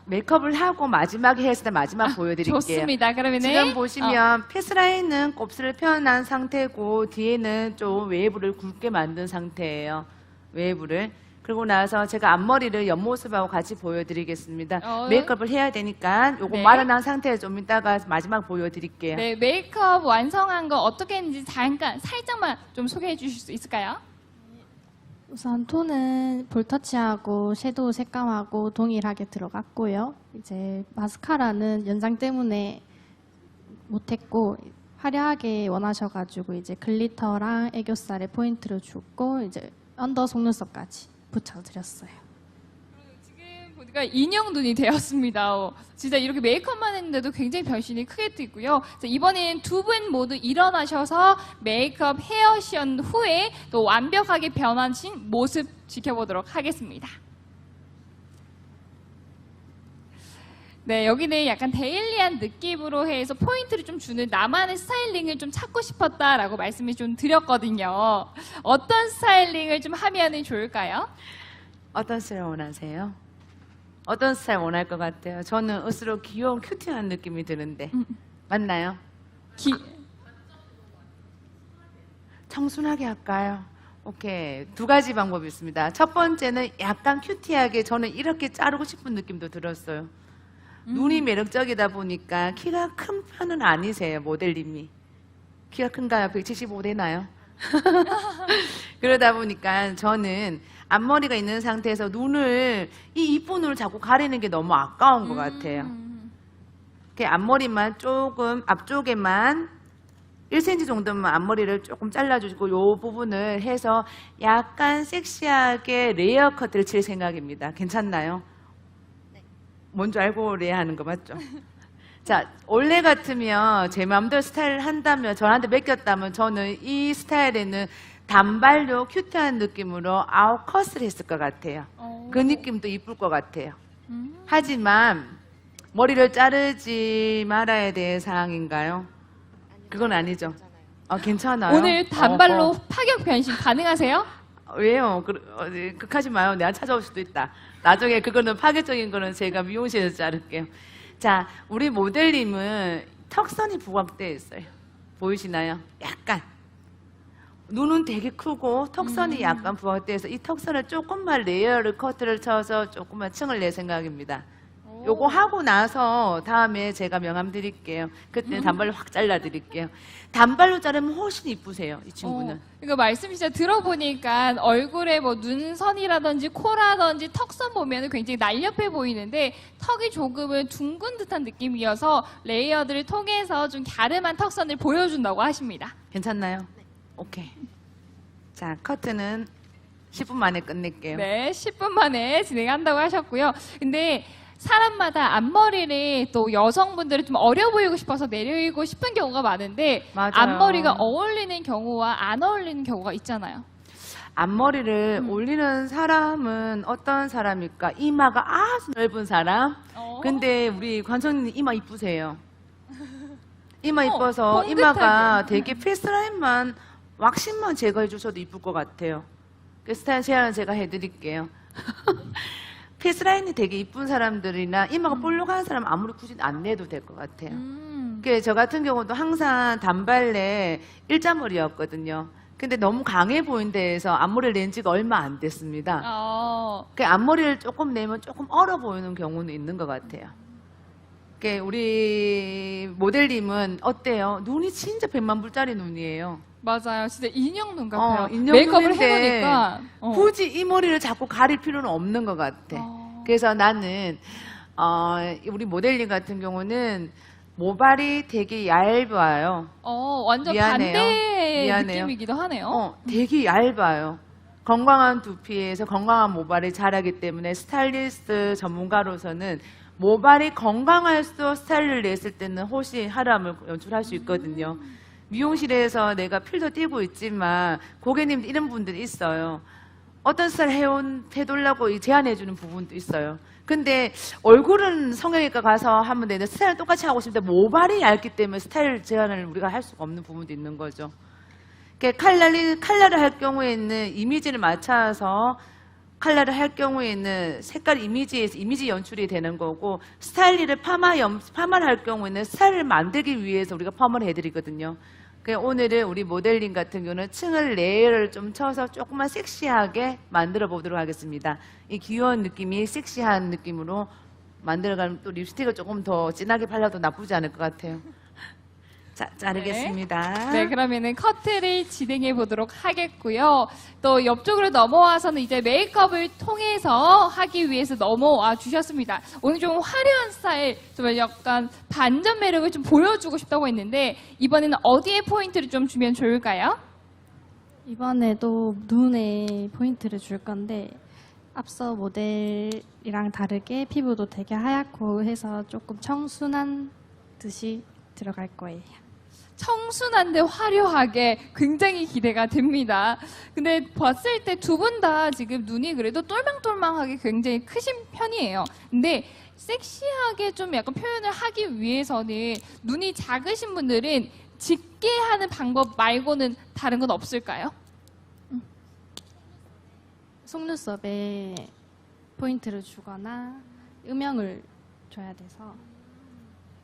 메이크업을 하고 마지막에 헤어스타일 마지막 보여드릴게요. 좋습니다. 그러면은 지금 보시면 페이스라인은 곱슬을 표현한 상태고 뒤에는 좀 웨이브를 굵게 만든 상태예요. 웨이브를. 그리고 나서 제가 앞머리를 옆모습하고 같이 보여드리겠습니다. 메이크업을 해야 되니까 요거 네. 마른한 상태에 좀 이따가 마지막 보여드릴게요. 네, 메이크업 완성한 거 어떻게 했는지 잠깐 살짝만 좀 소개해 주실 수 있을까요? 우선 톤은 볼터치하고 섀도우 색감하고 동일하게 들어갔고요. 이제 마스카라는 연장 때문에 못했고 화려하게 원하셔가지고 이제 글리터랑 애교살에 포인트를 주고 이제 언더 속눈썹까지 붙여드렸어요. 지금 보니까 인형 눈이 되었습니다. 진짜 이렇게 메이크업만 했는데도 굉장히 변신이 크게 되고요. 자, 이번엔 두 분 모두 일어나셔서 메이크업 헤어션 후에 또 완벽하게 변하신 모습 지켜보도록 하겠습니다. 네, 여기는 약간 데일리한 느낌으로 해서 포인트를 좀 주는 나만의 스타일링을 좀 찾고 싶었다라고 말씀을 좀 드렸거든요. 어떤 스타일링을 좀 하면 좋을까요? 어떤 스타일 원하세요? 어떤 스타일 원할 것 같아요? 저는 으스로 귀여운 큐티한 느낌이 드는데 맞나요? 청순하게 할까요? 오케이. 두 가지 방법이 있습니다. 첫 번째는 약간 큐티하게 저는 이렇게 자르고 싶은 느낌도 들었어요. 눈이 매력적이다 보니까 키가 큰 편은 아니세요, 모델님이. 키가 큰가요? 175 되나요? 그러다 보니까 저는 앞머리가 있는 상태에서 눈을 이 이쁜 눈을 자꾸 가리는 게 너무 아까운 것 같아요. 이렇게 앞머리만 조금 앞쪽에만 1cm 정도만 앞머리를 조금 잘라주시고 이 부분을 해서 약간 섹시하게 레이어 커트를 칠 생각입니다. 괜찮나요? 뭔지 알고 레이하는 거 맞죠? 자, 원래 같으면 제 마음대로 스타일을 한다면 저한테 맡겼다면 저는 이 스타일에는 단발로 큐트한 느낌으로 아웃컷을 했을 것 같아요. 그 느낌도 이쁠 것 같아요. 하지만 머리를 자르지 말아야 될 상황인가요? 그건 아니죠. 괜찮아요. 오늘 단발로 파격 변신 가능하세요? 왜요? 극하지 마요. 내가 찾아올 수도 있다. 나중에 그거는 파격적인 거는 제가 미용실에서 자를게요. 자, 우리 모델님은 턱선이 부각되어 있어요. 보이시나요? 약간. 눈은 되게 크고 턱선이 약간 부각되어 있어서 이 턱선을 조금만 레이어를 커트를 쳐서 조금만 층을 낼 생각입니다. 요거 하고 나서 다음에 제가 명함 드릴게요. 그때는 단발로 확 잘라 드릴게요. 단발로 자르면 훨씬 이쁘세요, 이 친구는. 이거 말씀 진짜 들어보니까 얼굴에 뭐 눈선이라든지 코라든지 턱선 보면 굉장히 날렵해 보이는데 턱이 조금은 둥근 듯한 느낌이어서 레이어드를 통해서 좀 갸름한 턱선을 보여준다고 하십니다. 괜찮나요? 오케이. 자, 커트는 10분 만에 끝낼게요. 네, 10분 만에 진행한다고 하셨고요. 근데 사람마다 앞머리를 또 여성분들이 좀 어려 보이고 싶어서 내리고 싶은 경우가 많은데 맞아요. 앞머리가 어울리는 경우와 안 어울리는 경우가 있잖아요. 앞머리를 올리는 사람은 어떤 사람일까? 이마가 아주 넓은 사람. 근데 우리 관성님 이마 이쁘세요. 이마 이뻐서 봉긋하게. 이마가 되게 페이스라인만 왁싱만 제거해 주셔도 이쁠 것 같아요. 그 스타일 제안은 제가 해드릴게요. 페이스라인이 되게 이쁜 사람들이나 이마가 볼록한 사람 아무리 굳이 안 내도 될 것 같아요. 저 같은 경우도 항상 단발에 일자머리였거든요. 근데 너무 강해 보인 데에서 앞머리를 낸 지가 얼마 안 됐습니다. 그 앞머리를 조금 내면 조금 얼어 보이는 경우는 있는 것 같아요. 우리 모델님은 어때요? 눈이 진짜 100만 불짜리 눈이에요. 맞아요. 진짜 인형 눈 같아요. 인형 메이크업을 눈인데 해보니까 굳이 이 머리를 자꾸 가릴 필요는 없는 것 같아. 그래서 나는 우리 모델링 같은 경우는 모발이 되게 얇아요. 완전 미안해요. 반대 미안해요. 느낌이기도 하네요. 되게 얇아요. 건강한 두피에서 건강한 모발을 자라기 때문에 스타일리스트 전문가로서는 모발이 건강할수록 스타일을 냈을 때는 훨씬 화려함을 연출할 수 있거든요. 미용실에서 내가 필도 띄고 있지만 고객님 이런 분들이 있어요. 어떤 스타일 해달라고 제안해주는 부분도 있어요. 근데 얼굴은 성형외과 가서 하면 되는데 스타일은 똑같이 하고 싶은데 모발이 얇기 때문에 스타일 제안을 우리가 할 수가 없는 부분도 있는 거죠. 칼라를 할 경우에는 이미지를 맞춰서 칼라를 할 경우에는 색깔 이미지에서 이미지 연출이 되는 거고 스타일리를 파마를 할 경우에는 스타일을 만들기 위해서 우리가 파마를 해드리거든요. 오늘은 우리 모델링 같은 경우는 층을 레이어를 좀 쳐서 조금만 섹시하게 만들어 보도록 하겠습니다. 이 귀여운 느낌이 섹시한 느낌으로 만들어가면 또 립스틱을 조금 더 진하게 발라도 나쁘지 않을 것 같아요. 자, 자르겠습니다. 네, 그러면은 커트를 진행해 보도록 하겠고요. 또 옆쪽으로 넘어와서는 이제 메이크업을 통해서 하기 위해서 넘어와 주셨습니다. 오늘 좀 화려한 스타일, 좀 약간 반전 매력을 좀 보여주고 싶다고 했는데 이번에는 어디에 포인트를 좀 주면 좋을까요? 이번에도 눈에 포인트를 줄 건데 앞서 모델이랑 다르게 피부도 되게 하얗고 해서 조금 청순한 듯이 들어갈 거예요. 청순한데 화려하게 굉장히 기대가 됩니다. 근데 봤을 때 두 분 다 지금 눈이 그래도 똘망똘망하게 굉장히 크신 편이에요. 근데 섹시하게 좀 약간 표현을 하기 위해서는 눈이 작으신 분들은 짙게 하는 방법 말고는 다른 건 없을까요? 속눈썹에 포인트를 주거나 음영을 줘야 돼서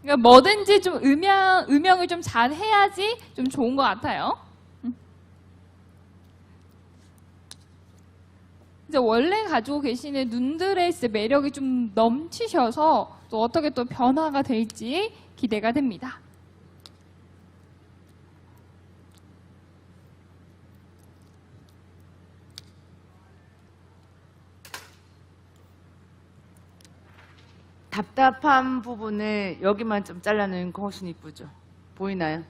그러니까 뭐든지 좀 음영을 좀 잘 해야지 좀 좋은 것 같아요. 이제 원래 가지고 계시는 눈들의 매력이 좀 넘치셔서 또 어떻게 또 변화가 될지 기대가 됩니다. 답답한 부분을 여기만 좀 잘라내는 거 훨씬 이쁘죠? 보이나요?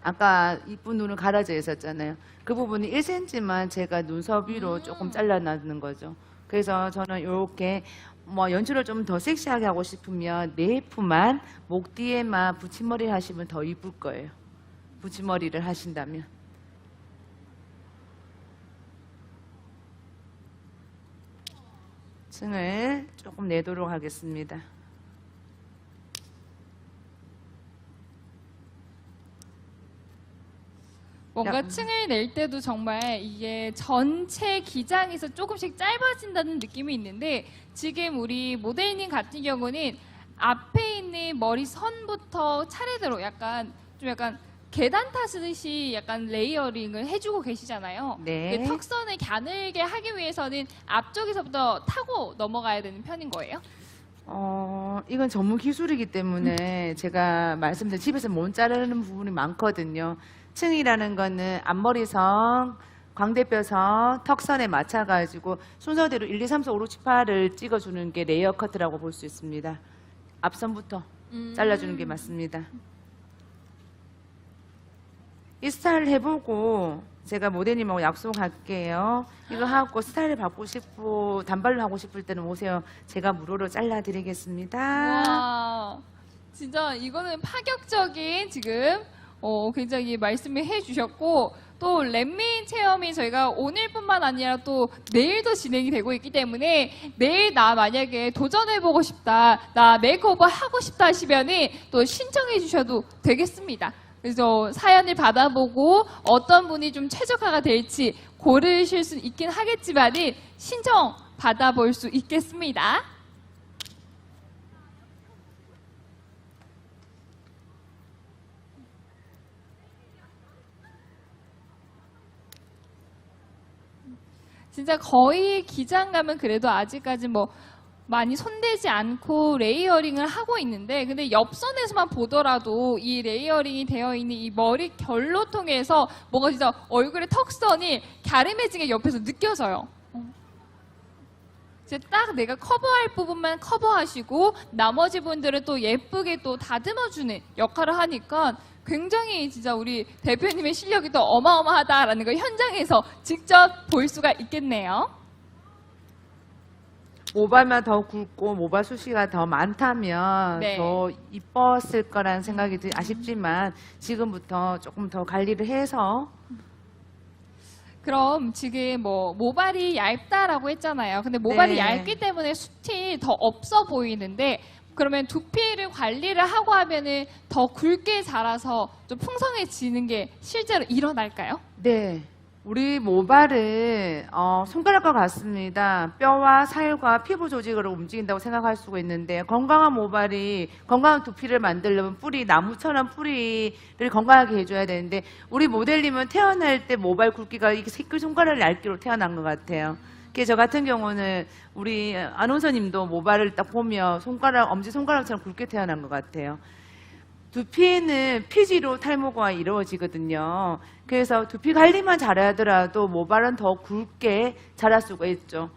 아까 이쁜 눈을 가려져 있었잖아요. 그 부분이 1cm만 제가 눈썹 위로 조금 잘라내는 거죠. 그래서 저는 이렇게 연출을 좀 더 섹시하게 하고 싶으면 네이프만 목 뒤에만 붙임머리를 하시면 더 이쁠 거예요. 붙임머리를 하신다면. 층을 조금 내도록 하겠습니다. 뭔가 층을 낼 때도 정말 이게 전체 기장에서 조금씩 짧아진다는 느낌이 있는데 지금 우리 모델님 같은 경우는 앞에 있는 머리 선부터 차례대로 약간 계단 타듯이 약간 레이어링을 해주고 계시잖아요. 네. 그 턱선을 가늘게 하기 위해서는 앞쪽에서부터 타고 넘어가야 되는 편인 거예요? 이건 전문 기술이기 때문에 제가 말씀드린 집에서 못 자르는 부분이 많거든요. 층이라는 거는 앞머리선, 광대뼈선, 턱선에 맞춰가지고 순서대로 1, 2, 3, 4, 5, 6, 7, 8을 찍어주는 게 레이어 커트라고 볼 수 있습니다. 앞선부터 잘라주는 게 맞습니다. 이 스타일 해보고 제가 모델님하고 약속할게요. 이거 하고 스타일을 바꾸고 싶고 단발로 하고 싶을 때는 오세요. 제가 무료로 잘라드리겠습니다. 와, 진짜 이거는 파격적인 지금 굉장히 말씀을 해주셨고 또 렛민 체험이 저희가 오늘뿐만 아니라 또 내일도 진행이 되고 있기 때문에 내일 나 만약에 도전해보고 싶다, 나 메이크오버 하고 싶다 하시면은 또 신청해 주셔도 되겠습니다. 그래서 사연을 받아보고 어떤 분이 좀 최적화가 될지 고르실 수 있긴 하겠지만은 신청 받아볼 수 있겠습니다. 진짜 거의 기장감은 그래도 아직까지 많이 손대지 않고 레이어링을 하고 있는데 근데 옆선에서만 보더라도 이 레이어링이 되어 있는 이 머리 결로 통해서 뭔가 진짜 얼굴의 턱선이 갸름해진 게 옆에서 느껴져요. 이제 딱 내가 커버할 부분만 커버하시고 나머지 분들은 또 예쁘게 또 다듬어주는 역할을 하니까 굉장히 진짜 우리 대표님의 실력이 또 어마어마하다라는 걸 현장에서 직접 볼 수가 있겠네요. 모발만 더 굵고 모발 숱이가 더 많다면 네. 더 이뻤을 거라는 생각이 아쉽지만 지금부터 조금 더 관리를 해서 그럼 지금 뭐 모발이 얇다라고 했잖아요. 근데 모발이 네. 얇기 때문에 숱이 더 없어 보이는데 그러면 두피를 관리를 하고 하면은 더 굵게 자라서 좀 풍성해지는 게 실제로 일어날까요? 네. 우리 모발은 손가락과 같습니다. 뼈와 살과 피부 조직으로 움직인다고 생각할 수가 있는데 건강한 모발이 건강한 두피를 만들려면 뿌리, 나무처럼 뿌리를 건강하게 해줘야 되는데 우리 모델님은 태어날 때 모발 굵기가 이렇게 새끼손가락 얇기로 태어난 것 같아요. 저 같은 경우는 우리 아나운서님도 모발을 딱 보면 엄지손가락처럼 굵게 태어난 것 같아요. 두피는 피지로 탈모가 이루어지거든요. 그래서 두피 관리만 잘하더라도 모발은 더 굵게 자랄 수가 있죠.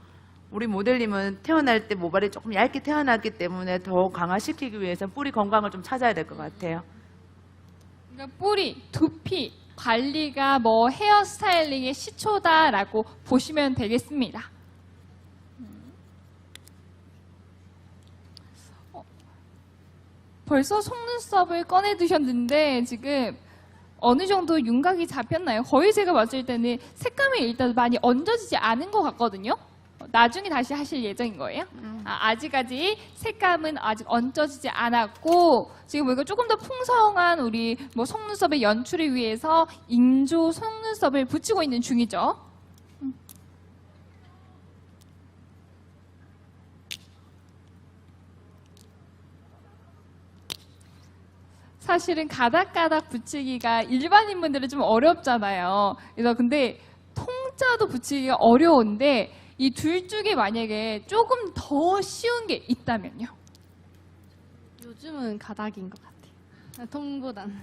우리 모델님은 태어날 때 모발이 조금 얇게 태어났기 때문에 더 강화시키기 위해서 뿌리 건강을 좀 찾아야 될 것 같아요. 그러니까 뿌리, 두피 관리가 뭐 헤어 스타일링의 시초다라고 보시면 되겠습니다. 벌써 속눈썹을 꺼내 두셨는데 지금 어느 정도 윤곽이 잡혔나요? 거의 제가 봤을 때는 색감이 일단 많이 얹어지지 않은 것 같거든요. 나중에 다시 하실 예정인 거예요? 아직까지 색감은 아직 얹어지지 않았고 지금 이거 조금 더 풍성한 우리 뭐 속눈썹의 연출을 위해서 인조 속눈썹을 붙이고 있는 중이죠. 사실은 가닥가닥 붙이기가 일반인분들은 좀 어렵잖아요. 그래서 근데 통짜도 붙이기가 어려운데 이 둘 중에 만약에 조금 더 쉬운 게 있다면요? 요즘은 가닥인 것 같아요. 통보다는.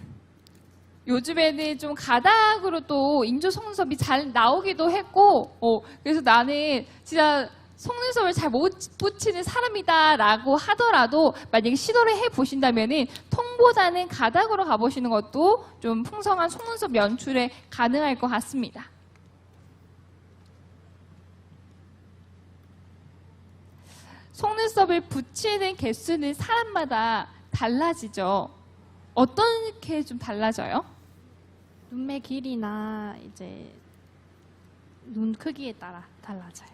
요즘에는 좀 가닥으로 또 인조 속눈썹이 잘 나오기도 했고 그래서 나는 진짜 속눈썹을 잘 못 붙이는 사람이다라고 하더라도 만약에 시도를 해보신다면은 통보다는 가닥으로 가보시는 것도 좀 풍성한 속눈썹 연출에 가능할 것 같습니다. 속눈썹을 붙이는 개수는 사람마다 달라지죠. 어떻게 좀 달라져요? 눈매 길이나 이제 눈 크기에 따라 달라져요.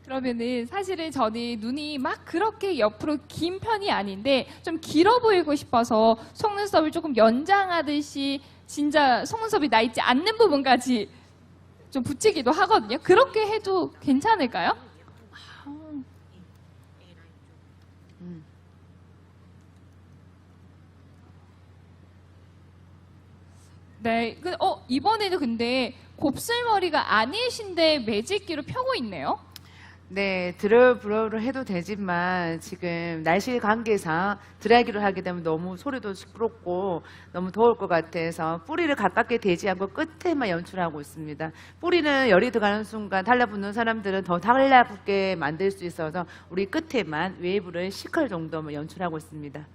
그러면은 사실은 저는 눈이 막 그렇게 옆으로 긴 편이 아닌데 좀 길어 보이고 싶어서 속눈썹을 조금 연장하듯이 진짜 속눈썹이 나 있지 않는 부분까지 좀 붙이기도 하거든요. 그렇게 해도 괜찮을까요? 네. 이번에도 근데 곱슬머리가 아니신데 매직기로 펴고 있네요. 네, 드러블러를 해도 되지만 지금 날씨 관계상 드라이기로 하게 되면 너무 소리도 시끄럽고 너무 더울 것 같아서 뿌리를 가깝게 대지 않고 끝에만 연출하고 있습니다. 뿌리는 열이 들어가는 순간 달라붙는 사람들은 더 달라붙게 만들 수 있어서 우리 끝에만 웨이브를 시컬 정도만 연출하고 있습니다.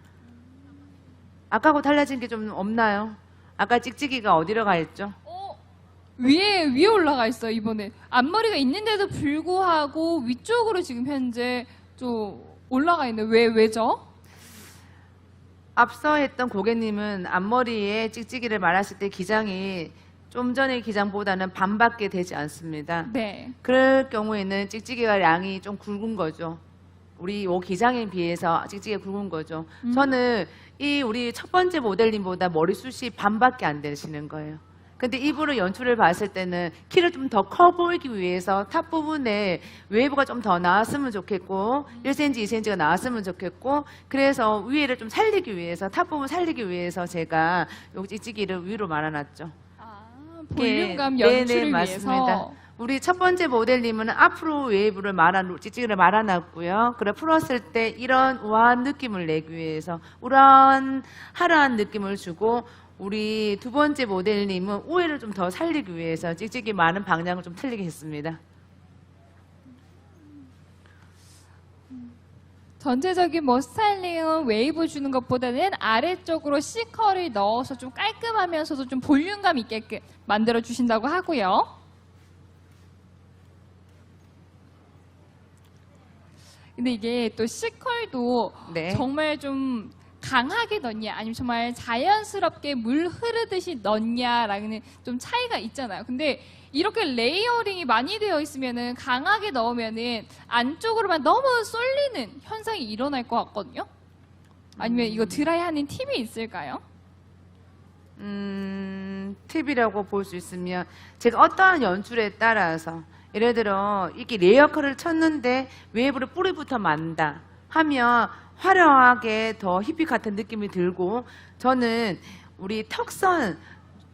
아까하고 달라진 게 좀 없나요? 아까 찍찍이가 어디로 가 있죠? 위에 올라가 있어요, 이번에. 앞머리가 있는데도 불구하고 위쪽으로 지금 현재 좀 올라가 있네요. 왜죠? 앞서 했던 고객님은 앞머리에 찍찍이를 말았을 때 기장이 좀 전의 기장보다는 반밖에 되지 않습니다. 네. 그럴 경우에는 찍찍이가 양이 좀 굵은 거죠. 우리 기장에 비해서 찍찍이가 굵은 거죠. 저는 우리 첫 번째 모델님보다 머리숱이 반밖에 안 되시는 거예요. 근데 이분의 연출을 봤을 때는 키를 좀 더 커 보이기 위해서 탑 부분에 웨이브가 좀 더 나왔으면 좋겠고 1cm, 2cm가 나왔으면 좋겠고 그래서 위에를 좀 살리기 위해서 탑 부분 살리기 위해서 제가 요 찍찍이를 위로 말아놨죠. 볼륨감 네, 연출을 네, 맞습니다. 위해서. 우리 첫 번째 모델님은 앞으로 웨이브를 찍찍이를 말아놨고요. 그래 풀었을 때 이런 우아한 느낌을 내기 위해서 하루한 느낌을 주고 우리 두 번째 모델님은 우회를 좀 더 살리기 위해서 찍찍이 많은 방향을 좀 틀리게 했습니다. 전체적인 뭐 스타일링은 웨이브 주는 것보다는 아래쪽으로 C컬을 넣어서 좀 깔끔하면서도 좀 볼륨감 있게끔 만들어 주신다고 하고요. 근데 이게 또 C컬도 네. 정말 좀 강하게 넣냐 아니면 정말 자연스럽게 물 흐르듯이 넣냐라는 좀 차이가 있잖아요. 근데 이렇게 레이어링이 많이 되어 있으면은 강하게 넣으면은 안쪽으로만 너무 쏠리는 현상이 일어날 것 같거든요. 아니면 이거 드라이 하는 팁이 있을까요? 팁이라고 볼 수 있으면 제가 어떠한 연출에 따라서 예를 들어 이렇게 레이어컬을 쳤는데 웨이브를 뿌리부터 만다 하면 화려하게 더 히피 같은 느낌이 들고 저는 우리 턱선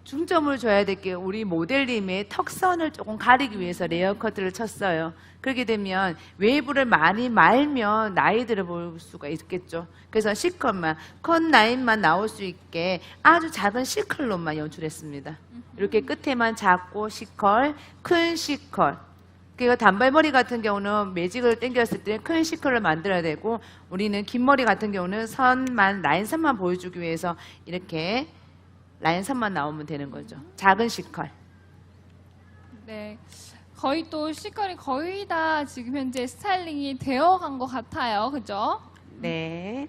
중점을 줘야 될 게 우리 모델님의 턱선을 조금 가리기 위해서 레이어 커트를 쳤어요. 그렇게 되면 웨이브를 많이 말면 나이 들어 보일 수가 있겠죠. 그래서 C컬만, 컷 라인만 나올 수 있게 아주 작은 C컬로만 연출했습니다. 이렇게 끝에만 작고 C컬, 큰 C컬. 그리고 단발머리 같은 경우는 매직을 당겼을 때 큰 C컬을 만들어야 되고 우리는 긴 머리 같은 경우는 선만, 라인선만 보여주기 위해서 이렇게 라인선만 나오면 되는 거죠. 작은 C컬. 네. 거의 또 C컬이 거의 다 지금 현재 스타일링이 되어 간 것 같아요. 그죠? 네.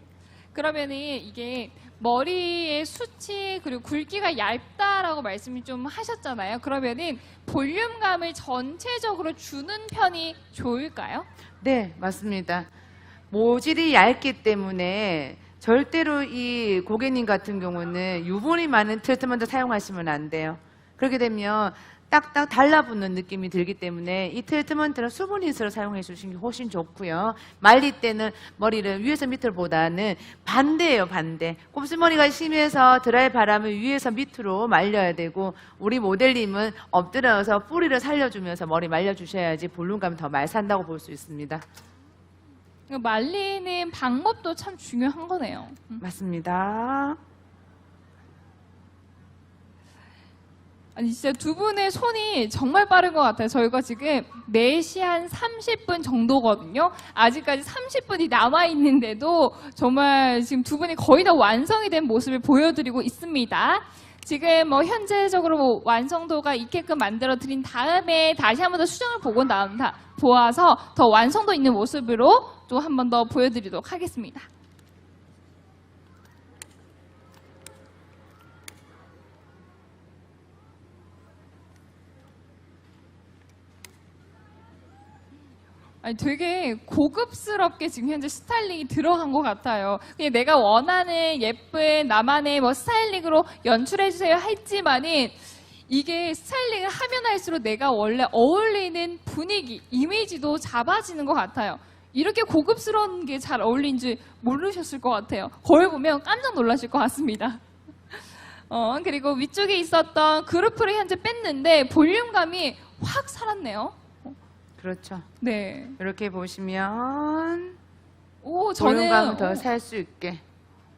그러면은 이게 머리의 수치 그리고 굵기가 얇다라고 말씀을 좀 하셨잖아요. 그러면은 볼륨감을 전체적으로 주는 편이 좋을까요? 네, 맞습니다. 모질이 얇기 때문에 절대로 이 고객님 같은 경우는 유분이 많은 트리트먼트 사용하시면 안 돼요. 그렇게 되면 딱딱 달라붙는 느낌이 들기 때문에 이 트리트먼트는 수분 흰수를 사용해 주시는 게 훨씬 좋고요. 말릴 때는 머리를 위에서 밑으로보다는 반대예요, 반대. 곱슬머리가 심해서 드라이 바람을 위에서 밑으로 말려야 되고 우리 모델님은 엎드려서 뿌리를 살려주면서 머리 말려주셔야지 볼륨감이 더 많이 산다고 볼 수 있습니다. 말리는 방법도 참 중요한 거네요. 맞습니다. 아니 진짜 두 분의 손이 정말 빠른 것 같아요. 저희가 지금 4시 한 30분 정도거든요. 아직까지 30분이 남아있는데도 정말 지금 두 분이 거의 다 완성이 된 모습을 보여드리고 있습니다. 지금 뭐 현재적으로 뭐 완성도가 있게끔 만들어 드린 다음에 다시 한 번 더 수정을 보고 보아서 더 완성도 있는 모습으로 또 한 번 더 보여드리도록 하겠습니다. 아니 되게 고급스럽게 지금 현재 스타일링이 들어간 것 같아요. 그냥 내가 원하는 예쁜 나만의 뭐 스타일링으로 연출해주세요 했지만은 이게 스타일링을 하면 할수록 내가 원래 어울리는 분위기, 이미지도 잡아지는 것 같아요. 이렇게 고급스러운 게 잘 어울리는지 모르셨을 것 같아요. 거울 보면 깜짝 놀라실 것 같습니다. 그리고 위쪽에 있었던 그루프를 현재 뺐는데 볼륨감이 확 살았네요. 그렇죠. 네. 이렇게 보시면 오, 저는 볼륨감을 더 살 수 있게.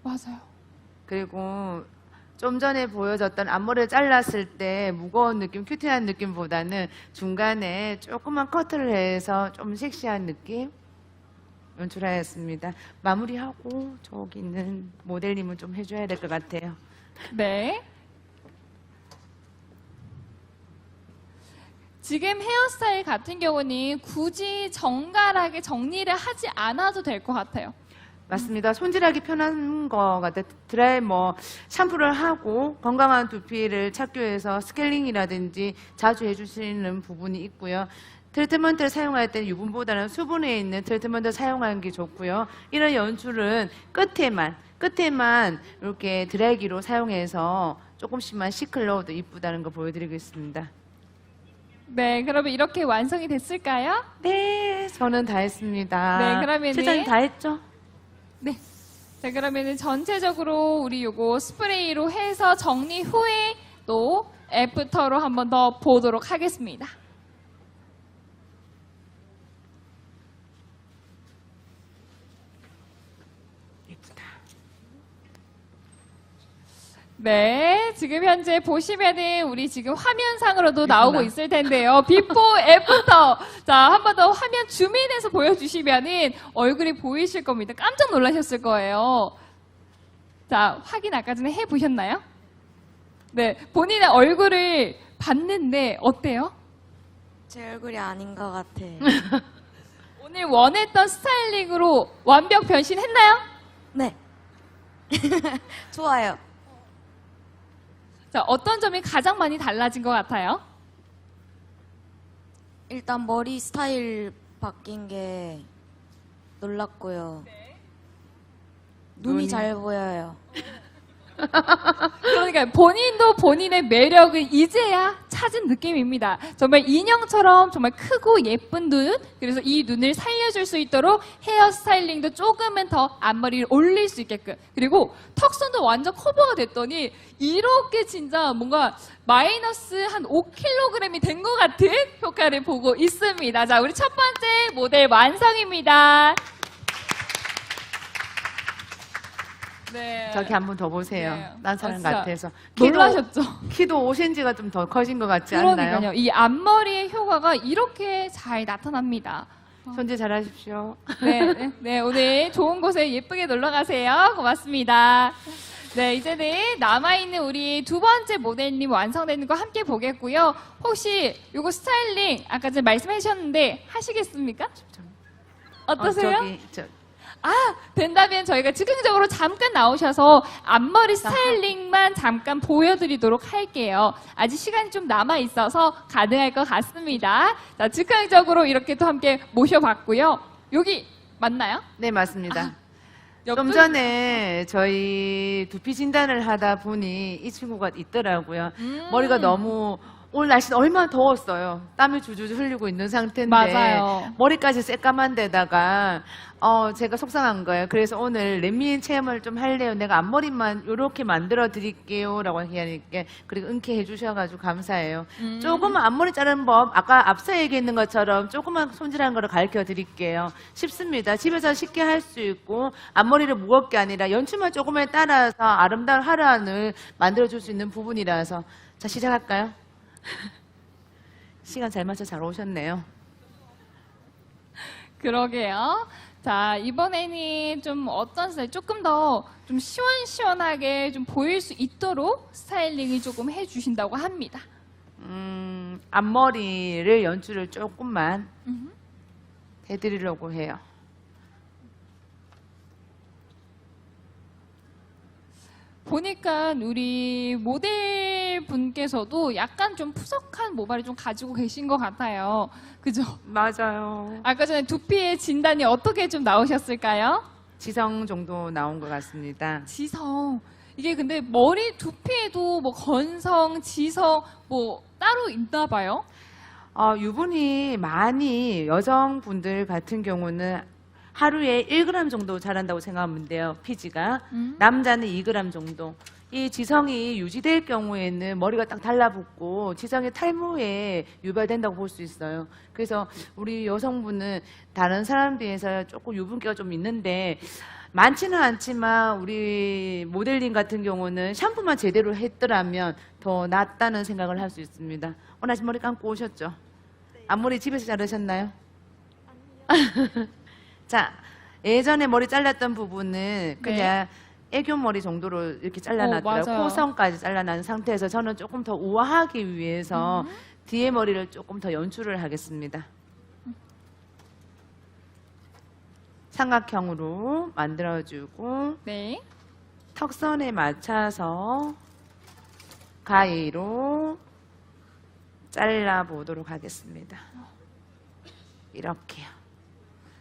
맞아요. 그리고 좀 전에 보여줬던 앞머리를 잘랐을 때 무거운 느낌, 큐티한 느낌보다는 중간에 조그만 커트를 해서 좀 섹시한 느낌 연출하였습니다. 마무리하고 저기 있는 모델님은 좀 해줘야 될 것 같아요. 네. 지금 헤어스타일 같은 경우는 굳이 정갈하게 정리를 하지 않아도 될 것 같아요. 맞습니다. 손질하기 편한 것 같아요. 드라이 샴푸를 하고 건강한 두피를 찾기 위해서 스케일링이라든지 자주 해주시는 부분이 있고요. 트리트먼트를 사용할 때는 유분보다는 수분에 있는 트리트먼트를 사용하는 게 좋고요. 이런 연출은 끝에만 이렇게 드라이기로 사용해서 조금씩만 시클 넣어도 이쁘다는 거 보여드리겠습니다. 네, 그러면 이렇게 완성이 됐을까요? 네, 저는 다 했습니다. 네, 그러면은- 실장님 다 했죠? 네. 자, 그러면은 전체적으로 우리 요거 스프레이로 해서 정리 후에 또 애프터로 한 번 더 보도록 하겠습니다. 네, 지금 현재 보시면은 우리 지금 화면상으로도 나오고 있을 텐데요. 비포, 애프터. 자, 한 번 더 화면 줌인해서 보여주시면은 얼굴이 보이실 겁니다. 깜짝 놀라셨을 거예요. 자, 확인 아까 전에 해보셨나요? 네, 본인의 얼굴을 봤는데 어때요? 제 얼굴이 아닌 것 같아. 오늘 원했던 스타일링으로 완벽 변신했나요? 네. 좋아요. 자, 어떤 점이 가장 많이 달라진 것 같아요? 일단 머리 스타일 바뀐 게 놀랐고요. 눈이 잘 보여요. 그러니까 본인도 본인의 매력을 이제야 찾은 느낌입니다. 정말 인형처럼 정말 크고 예쁜 눈, 그래서 이 눈을 살려줄 수 있도록 헤어 스타일링도 조금은 더 앞머리를 올릴 수 있게끔, 그리고 턱선도 완전 커버가 됐더니 이렇게 진짜 뭔가 마이너스 한 5kg이 된 것 같은 효과를 보고 있습니다. 자, 우리 첫 번째 모델 완성입니다. 네. 저기 한 번 더 보세요. 네. 난 사람 진짜 같아서. 놀라셨죠? 키도 5cm가 좀 더 커진 것 같지 않나요? 그러니까요. 이 앞머리의 효과가 이렇게 잘 나타납니다. 손질 잘하십시오. 네, 네, 네, 오늘 좋은 곳에 예쁘게 놀러 가세요. 고맙습니다. 네, 이제는 남아있는 우리 두 번째 모델님 완성되는 거 함께 보겠고요. 혹시 이거 스타일링 아까 전에 말씀해 주셨는데 하시겠습니까? 어떠세요? 된다면 저희가 즉흥적으로 잠깐 나오셔서 앞머리 스타일링만 잠깐 보여드리도록 할게요. 아직 시간이 좀 남아있어서 가능할 것 같습니다. 자, 즉흥적으로 이렇게 또 함께 모셔봤고요. 여기 맞나요? 네, 맞습니다. 좀 옆분? 전에 저희 두피 진단을 하다 보니 이 친구가 있더라고요. 머리가 너무 오늘 날씨는 얼마나 더웠어요. 땀이 줄줄 흘리고 있는 상태인데 맞아요. 머리까지 새까만 데다가 제가 속상한 거예요. 그래서 오늘 렛민 체험을 좀 할래요. 내가 앞머리만 이렇게 만들어 드릴게요 라고 하니까 그리고 흔쾌해 주셔가지고 감사해요. 조금만 앞머리 자르는 법 아까 앞서 얘기했는 것처럼 조금만 손질하는 거를 가르쳐 드릴게요. 쉽습니다. 집에서 쉽게 할 수 있고 앞머리를 무겁게 아니라 연출만 조금에 따라서 아름다운 하루하루 만들어 줄 수 있는 부분이라서. 자, 시작할까요? 시간 잘 맞춰 잘 오셨네요. 그러게요. 자, 이번에는 좀 어떤 스타일, 조금 더 좀 시원시원하게 좀 보일 수 있도록 스타일링을 조금 해주신다고 합니다. 앞머리를 연출을 조금만 해드리려고 해요. 보니까 우리 모델 분께서도 약간 좀 푸석한 모발을 좀 가지고 계신 것 같아요. 그죠? 맞아요. 아까 전에 두피의 진단이 어떻게 좀 나오셨을까요? 지성 정도 나온 것 같습니다. 지성. 이게 근데 머리 두피에도 뭐 건성, 지성 뭐 따로 있나 봐요? 유분이 많이 여성분들 같은 경우는 하루에 1g 정도 자란다고 생각하면 돼요. 피지가. 남자는 2g 정도. 이 지성이 유지될 경우에는 머리가 딱 달라붙고 지성의 탈모에 유발된다고 볼 수 있어요. 그래서 우리 여성분은 다른 사람 비해서 조금 유분기가 좀 있는데 많지는 않지만 우리 모델링 같은 경우는 샴푸만 제대로 했더라면 더 낫다는 생각을 할 수 있습니다. 오늘 아침 머리 감고 오셨죠? 앞머리 집에서 자르셨나요? 아니요. 자, 예전에 머리 잘랐던 부분은 그냥 애교 머리 정도로 이렇게 잘라놨더라고요. 맞아요. 코선까지 잘라난 상태에서 저는 조금 더 우아하기 위해서 뒤에 머리를 조금 더 연출을 하겠습니다. 삼각형으로 만들어주고 네. 턱선에 맞춰서 가위로 잘라보도록 하겠습니다. 이렇게요.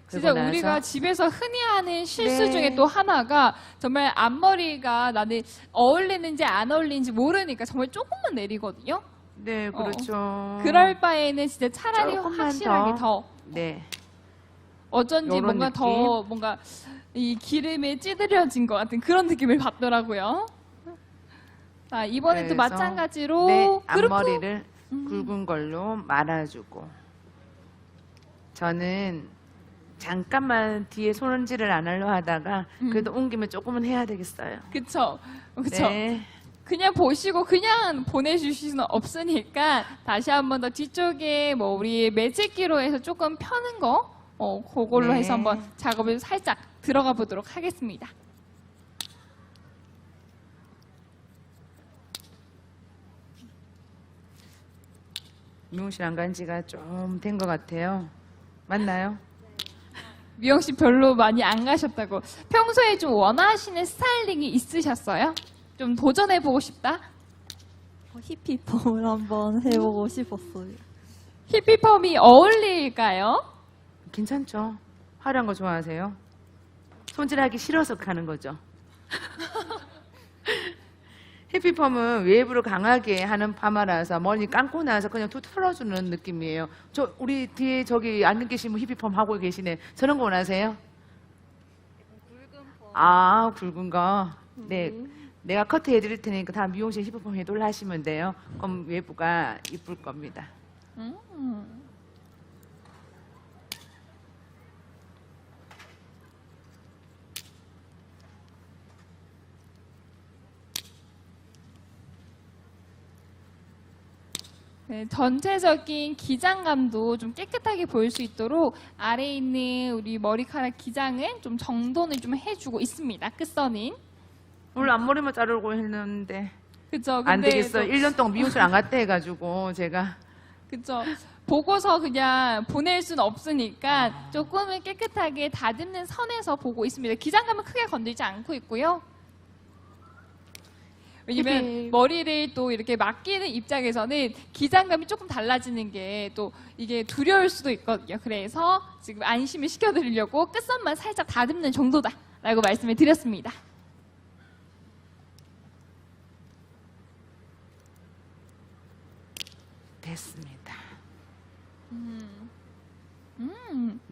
진짜 그리고 나서 우리가 집에서 흔히 하는 실수 네. 중에 또 하나가 정말 앞머리가 나는 어울리는지 안 어울리는지 모르니까 정말 조금만 내리거든요. 네, 그렇죠. 그럴 바에는 진짜 차라리 조금만 확실하게 더. 더 네. 어쩐지 요런 뭔가 느낌? 더 뭔가 이 기름에 찌들여진 것 같은 그런 느낌을 받더라고요. 자, 이번엔 또 그래서 마찬가지로 네, 그루프. 앞머리를 굵은 걸로 말아주고 저는 잠깐만 뒤에 손질을 안 하려 하다가 그래도 옮기면 조금은 해야 되겠어요. 그쵸. 그쵸. 네. 그냥 보시고 그냥 보내주실 수는 없으니까 다시 한 번 더 뒤쪽에 뭐 우리 매직기로 해서 조금 펴는 거 그걸로 네. 해서 한번 작업을 살짝 들어가 보도록 하겠습니다. 미용실 안 간 지가 좀 된 것 같아요. 맞나요? 미용실 별로 많이 안 가셨다고. 평소에 좀 원하시는 스타일링이 있으셨어요? 좀 도전해보고 싶다? 히피펌을 한번 해보고 싶었어요. 히피펌이 어울릴까요? 괜찮죠? 화려한 거 좋아하세요? 손질하기 싫어서 하는 거죠. 해피펌은 웨이브를 강하게 하는 파마라서 머리 감고 나서 그냥 툭 털어주는 느낌이에요. 저 우리 뒤에 저기 앉아 계신 분 히피펌 하고 계시네. 저런 거 원하세요? 아, 굵은 거. 네. 내가 커트 해드릴 테니까 다 미용실 히피펌 해돌라 하시면 돼요. 그럼 웨이브가 이쁠 겁니다. 네, 전체적인 기장감도 좀 깨끗하게 보일 수 있도록 아래에 있는 우리 머리카락 기장은 좀 정돈을 좀 해주고 있습니다. 끝선인. 원래 앞머리만 자르고 했는데 그쵸? 안 근데 되겠어. 또- 1년 동안 미용실 안 갔다 해가지고 제가 그쵸? 보고서 그냥 보낼 수는 없으니까 조금은 깨끗하게 다듬는 선에서 보고 있습니다. 기장감은 크게 건들지 않고 있고요. 왜냐면 히피. 머리를 또 이렇게 맡기는 입장에서는 기장감이 조금 달라지는 게 또 이게 두려울 수도 있거든요. 그래서 지금 안심을 시켜드리려고 끝선만 살짝 다듬는 정도다라고 말씀을 드렸습니다. 됐습니다.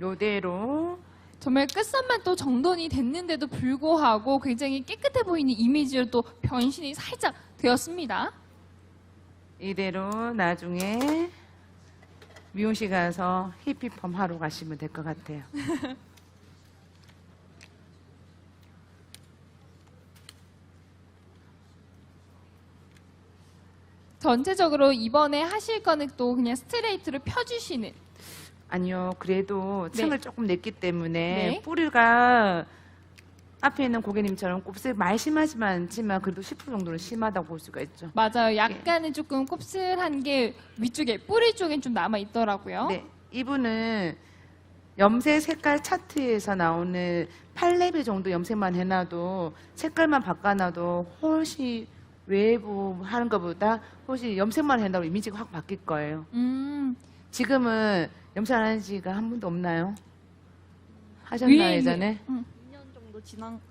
요대로 정말 끝선만 또 정돈이 됐는데도 불구하고 굉장히 깨끗해 보이는 이미지로 또 변신이 살짝 되었습니다. 이대로 나중에 미용실 가서 히피펌 하러 가시면 될 것 같아요. 전체적으로 이번에 하실 거는 또 그냥 스트레이트로 펴주시는. 아니요, 그래도 네. 층을 조금 냈기 때문에 네. 뿌리가 앞에 있는 고객님처럼 곱슬 많이 심하지만 않지만 그래도 10% 정도는 심하다고 볼 수가 있죠. 맞아요. 약간은 조금 곱슬한 게 위쪽에 뿌리 쪽엔 좀 남아 있더라고요. 네, 이분은 염색 색깔 차트에서 나오는 8레벨 정도 염색만 해놔도 색깔만 바꿔놔도 훨씬 외부 하는 것보다 훨씬 염색만 해놔도 이미지가 확 바뀔 거예요. 지금은 염색 안 한 지가 한 번도 없나요? 하셨나요, 위에 예전에?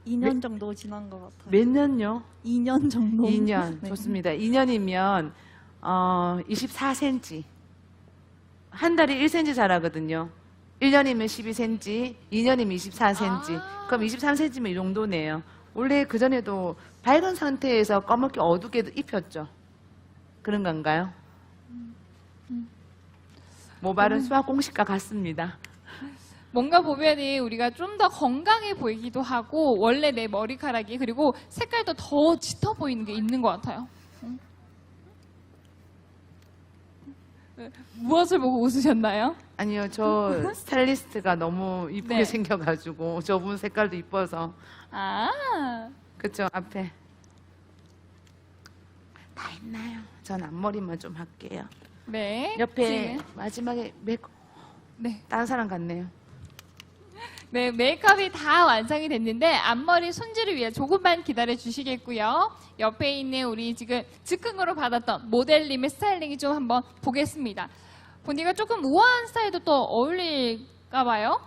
2년 정도 지난 것 같아요. 몇 년요? 2년 정도. 2년. 네. 좋습니다. 2년이면 24cm. 한 달에 1cm 자라거든요. 1년이면 12cm, 2년이면 24cm. 아. 그럼 23cm면 이 정도네요. 원래 그전에도 밝은 상태에서 검게 어둡게 입혔죠. 그런 건가요? 모발은 수학 공식과 같습니다. 뭔가 보면은 우리가 좀 더 건강해 보이기도 하고 원래 내 머리카락이 그리고 색깔도 더 짙어 보이는 게 있는 것 같아요. 무엇을 보고 웃으셨나요? 아니요, 저 스타일리스트가 너무 이쁘게 네. 생겨가지고 저분 색깔도 이뻐서 아, 그쵸 앞에 다 했나요? 전 앞머리만 좀 할게요. 네. 옆에 지금, 마지막에 네. 다른 사람 같네요. 네, 메이크업이 다 완성이 됐는데 앞머리 손질을 위해 조금만 기다려 주시겠고요. 옆에 있는 우리 지금 즉흥으로 받았던 모델님의 스타일링이 좀 한번 보겠습니다. 보니까 조금 우아한 스타일도 또 어울릴까 봐요.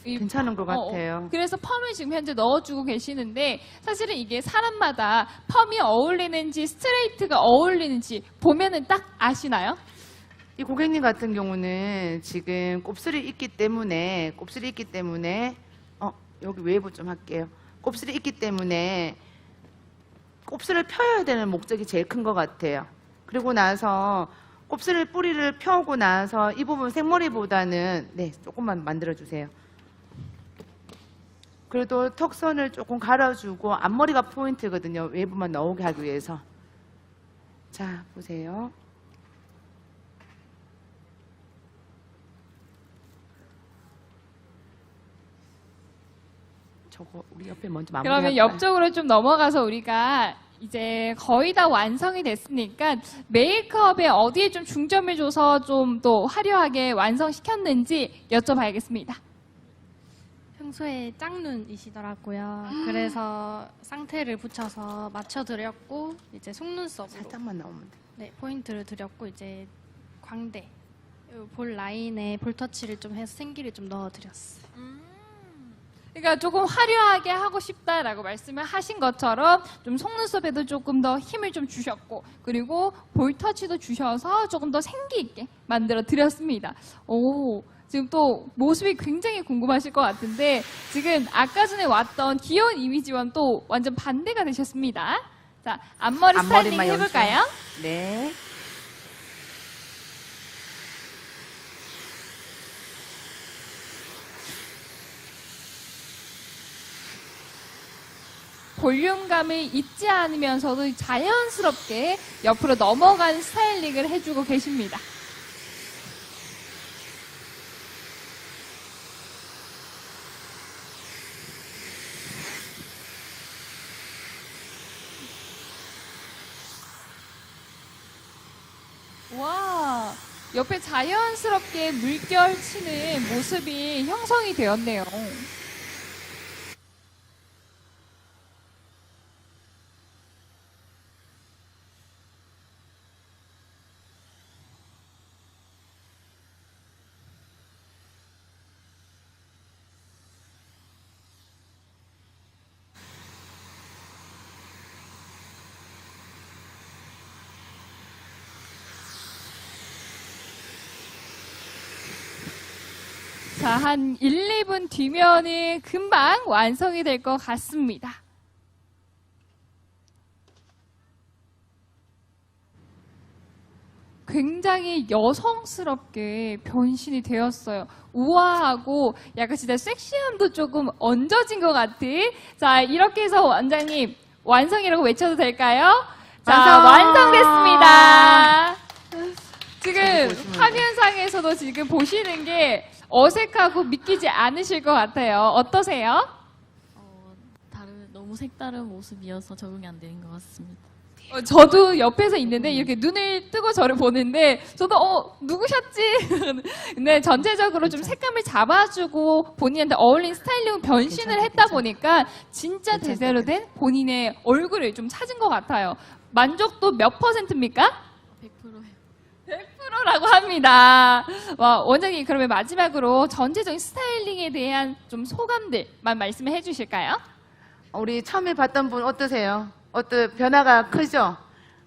괜찮은 것 같아요. 그래서 펌을 지금 현재 넣어주고 계시는데 사실은 이게 사람마다 펌이 어울리는지 스트레이트가 어울리는지 보면은 딱 아시나요? 이 고객님 같은 경우는 지금 곱슬이 있기 때문에 여기 웨이브 좀 할게요. 곱슬이 있기 때문에 곱슬을 펴야 되는 목적이 제일 큰 것 같아요. 그리고 나서 곱슬을 뿌리를 펴고 나서 이 부분 생머리보다는 네 조금만 만들어 주세요. 그래도 턱선을 조금 갈아주고 앞머리가 포인트거든요. 웨이브만 나오게 하기 위해서 자, 보세요. 저거 우리 옆에 먼저 마무리할까요? 그러면 옆쪽으로 좀 넘어가서 우리가 이제 거의 다 완성이 됐으니까 메이크업에 어디에 좀 중점을 줘서 좀 또 화려하게 완성시켰는지 여쭤봐야겠습니다. 평소에 짝눈이시더라고요. 그래서 쌍태를 붙여서 맞춰드렸고 이제 속눈썹으로 살짝만 나오면 돼. 네, 포인트를 드렸고 이제 광대 요 볼 라인에 볼터치를 좀 해서 생기를 좀 넣어드렸어요. 그러니까 조금 화려하게 하고 싶다라고 말씀을 하신 것처럼 좀 속눈썹에도 조금 더 힘을 좀 주셨고 그리고 볼터치도 주셔서 조금 더 생기 있게 만들어 드렸습니다. 오, 지금 또 모습이 굉장히 궁금하실 것 같은데 지금 아까 전에 왔던 귀여운 이미지와는 또 완전 반대가 되셨습니다. 자, 앞머리 스타일링 앞머리만 해볼까요? 네. 볼륨감을 잊지 않으면서도 자연스럽게 옆으로 넘어간 스타일링을 해주고 계십니다. 와, 옆에 자연스럽게 물결 치는 모습이 형성이 되었네요. 자, 한 1, 2분 뒤면은 금방 완성이 될 것 같습니다. 굉장히 여성스럽게 변신이 되었어요. 우아하고 약간 진짜 섹시함도 조금 얹어진 것 같은. 자, 이렇게 해서 원장님 완성이라고 외쳐도 될까요? 자, 완성됐습니다. 지금 화면상에서도 지금 보시는 게 어색하고 믿기지 않으실 것 같아요. 어떠세요? 너무 색다른 모습이어서 적응이 안 되는 것 같습니다. 저도 옆에서 있는데 이렇게 눈을 뜨고 저를 보는데 저도 누구셨지? 근데 전체적으로 좀 색감을 잡아주고 본인한테 어울린 스타일링 변신을 했다 보니까 진짜 제대로 된 본인의 얼굴을 좀 찾은 것 같아요. 만족도 몇 %입니까? 100%예요. 100%라고 합니다. 와, 원장님 그러면 마지막으로 전체적인 스타일링에 대한 좀 소감들만 말씀을 해주실까요? 우리 처음에 봤던 분 어떠세요? 어떤 변화가 크죠?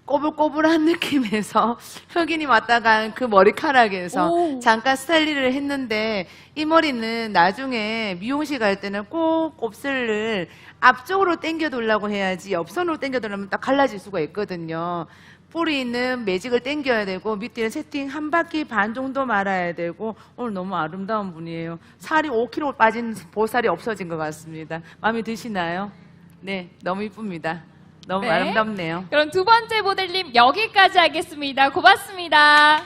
꼬불꼬불한 느낌에서 흑인이 왔다간 그 머리카락에서 오. 잠깐 스타일링을 했는데 이 머리는 나중에 미용실 갈 때는 꼭 곱슬을 앞쪽으로 당겨두려고 해야지 옆선으로 당겨두려면 딱 갈라질 수가 있거든요. 뿌리 있는 매직을 당겨야 되고 밑에 세팅 한 바퀴 반 정도 말아야 되고 오늘 너무 아름다운 분이에요. 살이 5kg 빠진 보살이 없어진 것 같습니다. 마음에 드시나요? 네, 너무 이쁩니다. 너무 네. 아름답네요. 그럼 두 번째 모델님 여기까지 하겠습니다. 고맙습니다.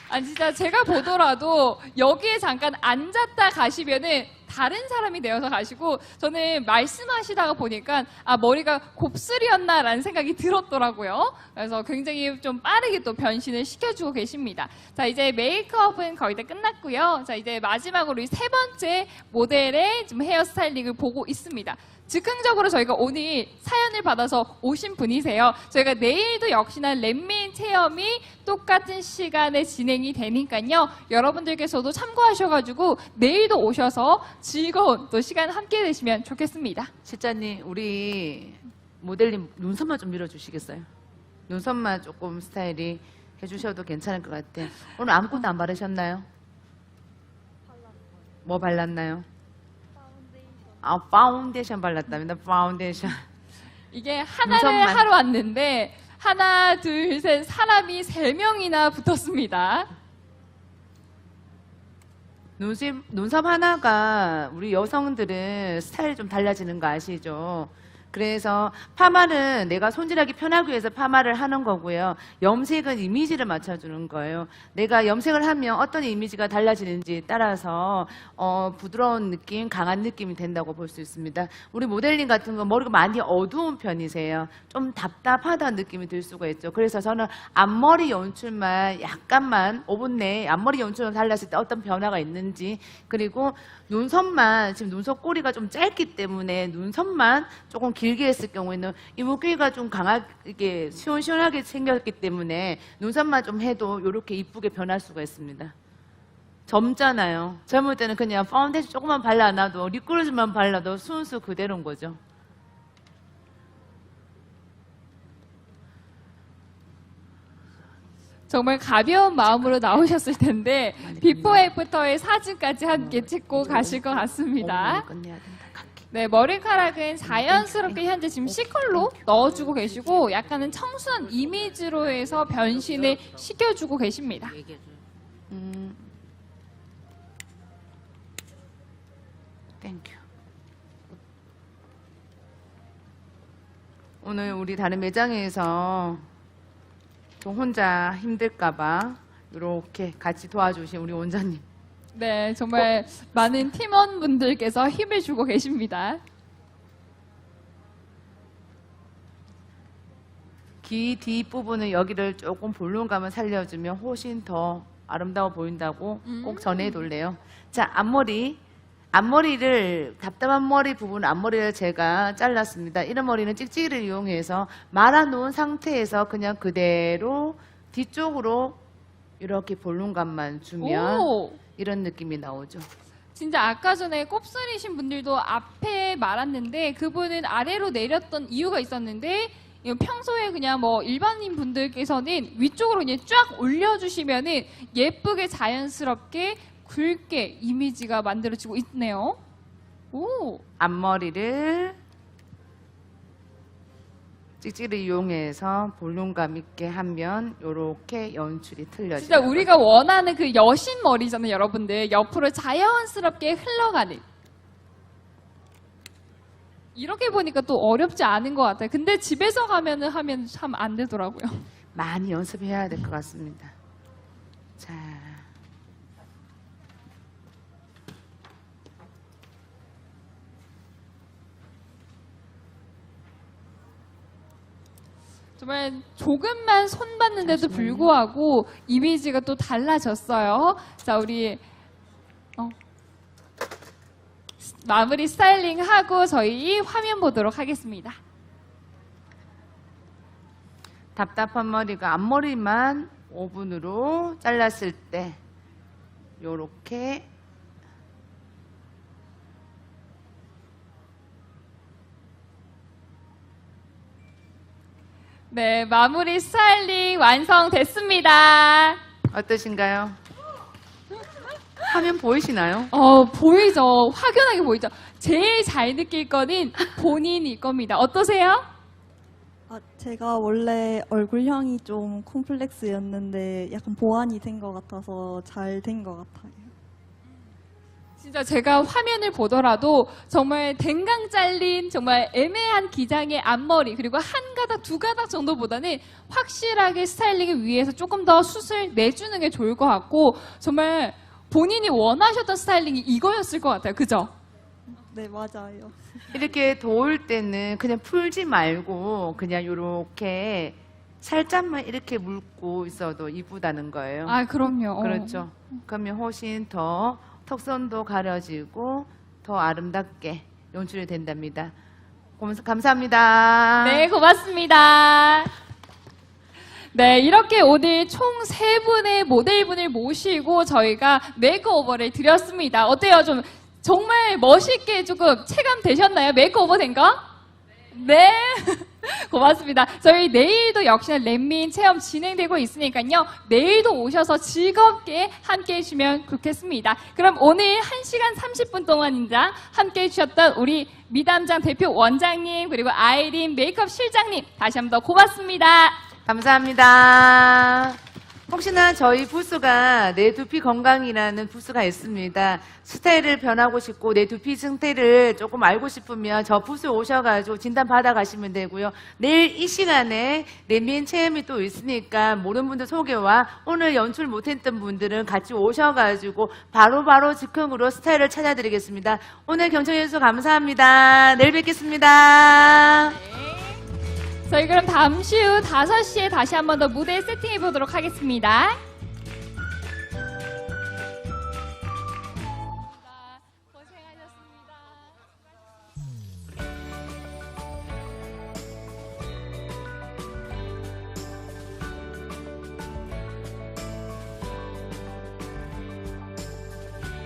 아니 진짜 제가 보더라도 여기에 잠깐 앉았다 가시면은 다른 사람이 되어서 가시고 저는 말씀하시다가 보니까 머리가 곱슬이었나라는 생각이 들었더라고요. 그래서 굉장히 좀 빠르게 또 변신을 시켜주고 계십니다. 자, 이제 메이크업은 거의 다 끝났고요. 자, 이제 마지막으로 이 세 번째 모델의 좀 헤어스타일링을 보고 있습니다. 즉흥적으로 저희가 오늘 사연을 받아서 오신 분이세요. 저희가 내일도 역시나 렛민 체험이 똑같은 시간에 진행이 되니까요. 여러분들께서도 참고하셔가지고 내일도 오셔서 즐거운 또 시간 함께 되시면 좋겠습니다. 실장님, 우리 모델님 눈썹만 좀 밀어주시겠어요? 눈썹만 조금 스타일이 해주셔도 괜찮을 것 같아요. 오늘 아무것도 안 바르셨나요? 뭐 발랐나요? 파운데이션 발랐답니다. 파운데이션. 이게 하나를 눈썹만. 하러 왔는데 하나, 둘, 셋 사람이 3명이나 붙었습니다. 눈썹 하나가 우리 여성들은 스타일이 좀 달라지는 거 아시죠? 그래서 파마는 내가 손질하기 편하기 위해서 파마를 하는 거고요. 염색은 이미지를 맞춰주는 거예요. 내가 염색을 하면 어떤 이미지가 달라지는지 따라서 부드러운 느낌, 강한 느낌이 된다고 볼 수 있습니다. 우리 모델링 같은 거 머리가 많이 어두운 편이세요. 좀 답답하다는 느낌이 들 수가 있죠. 그래서 저는 앞머리 연출만 약간만 5분 내에 앞머리 연출을 달랐을 때 어떤 변화가 있는지, 그리고 눈썹만, 지금 눈썹 꼬리가 좀 짧기 때문에 눈썹만 조금 길게 했을 경우에는 이목구비가 좀 강하게 시원시원하게 생겼기 때문에 눈썹만 좀 해도 이렇게 이쁘게 변할 수가 있습니다. 젊잖아요. 젊을 때는 그냥 파운데이션 조금만 발라놔도, 립글로즈만 발라도 순수 그대로인 거죠. 정말 가벼운 마음으로 나오셨을 텐데 비포 애프터의 사진까지 함께 찍고 가실 것 같습니다. 끝내야 된다. 갈게. 네, 머리카락은 자연스럽게 현재 지금 C컬로 넣어주고 계시고 약간은 청순한 이미지로 해서 변신을 시켜주고 계십니다. 땡큐. 오늘 우리 다른 매장에서 또 혼자 힘들까봐 이렇게 같이 도와주신 우리 원장님. 네, 정말 많은 팀원분들께서 힘을 주고 계십니다. 귀 뒷부분은 여기를 조금 볼륨감을 살려주면 훨씬 더 아름다워 보인다고 꼭 전해둘래요. 자, 앞머리를 답답한 머리 부분 앞머리를 제가 잘랐습니다. 이런 머리는 찍찍이를 이용해서 말아놓은 상태에서 그냥 그대로 뒤쪽으로 이렇게 볼륨감만 주면 오! 이런 느낌이 나오죠. 진짜 아까 전에 곱슬이신 분들도 앞에 말았는데 그분은 아래로 내렸던 이유가 있었는데 이거 평소에 그냥 뭐 일반인 분들께서는 위쪽으로 그냥 쫙 올려주시면은 예쁘게 자연스럽게 굵게 이미지가 만들어지고 있네요. 오, 앞머리를 찍찍이를 이용해서 볼륨감 있게 하면 이렇게 연출이 틀려져요. 진짜 우리가 원하는 그 여신 머리잖아요, 여러분들. 옆으로 자연스럽게 흘러가는. 이렇게 보니까 또 어렵지 않은 것 같아요. 근데 집에서 하면 참 안 되더라고요. 많이 연습해야 될 것 같습니다. 자, 정말 조금만 손 봤는데도 불구하고 이미지가 또 달라졌어요. 자, 우리 마무리 스타일링하고 저희 화면 보도록 하겠습니다. 답답한 머리가 앞머리만 5분으로 잘랐을 때 요렇게 네, 마무리 스타일링 완성됐습니다. 어떠신가요? 화면 보이시나요? 보이죠? 확연하게 보이죠? 제일 잘 느낄 거는 본인일 겁니다. 어떠세요? 제가 원래 얼굴형이 좀 콤플렉스였는데 약간 보완이 된 것 같아서 잘 된 것 같아요. 진짜 제가 화면을 보더라도 정말 댕강 잘린 정말 애매한 기장의 앞머리 그리고 한 가닥 두 가닥 정도보다는 확실하게 스타일링을 위해서 조금 더 숱을 내주는 게 좋을 것 같고 정말 본인이 원하셨던 스타일링이 이거였을 것 같아요. 그죠? 네, 맞아요. 이렇게 도울 때는 그냥 풀지 말고 그냥 요렇게 살짝만 이렇게 물고 있어도 이쁘다는 거예요. 아, 그럼요. 그렇죠. 그러면 훨씬 더 턱선도 가려지고 더 아름답게 연출이 된답니다. 감사합니다. 네, 고맙습니다. 네, 이렇게 오늘 총 3분의 모델분을 모시고 저희가 메이크오버를 드렸습니다. 어때요? 좀 정말 멋있게 조금 체감되셨나요? 메이크오버 된 거? 네. 고맙습니다. 저희 내일도 역시나 렛민 체험 진행되고 있으니까요. 내일도 오셔서 즐겁게 함께 해주시면 좋겠습니다. 그럼 오늘 1시간 30분 동안입니다. 함께 해주셨던 우리 미담장 대표 원장님 그리고 아이린 메이크업 실장님 다시 한번 더 고맙습니다. 감사합니다. 혹시나 저희 부스가 내 두피 건강이라는 부스가 있습니다. 스타일을 변하고 싶고 내 두피 상태를 조금 알고 싶으면 저 부스에 오셔가지고 진단 받아가시면 되고요. 내일 이 시간에 랜민 체험이 또 있으니까 모르는 분들 소개와 오늘 연출 못했던 분들은 같이 오셔가지고 바로바로 즉흥으로 스타일을 찾아드리겠습니다. 오늘 경청해주셔서 감사합니다. 내일 뵙겠습니다. 저희 그럼 잠시 후 5시에 다시 한 번 더 무대 세팅해 보도록 하겠습니다.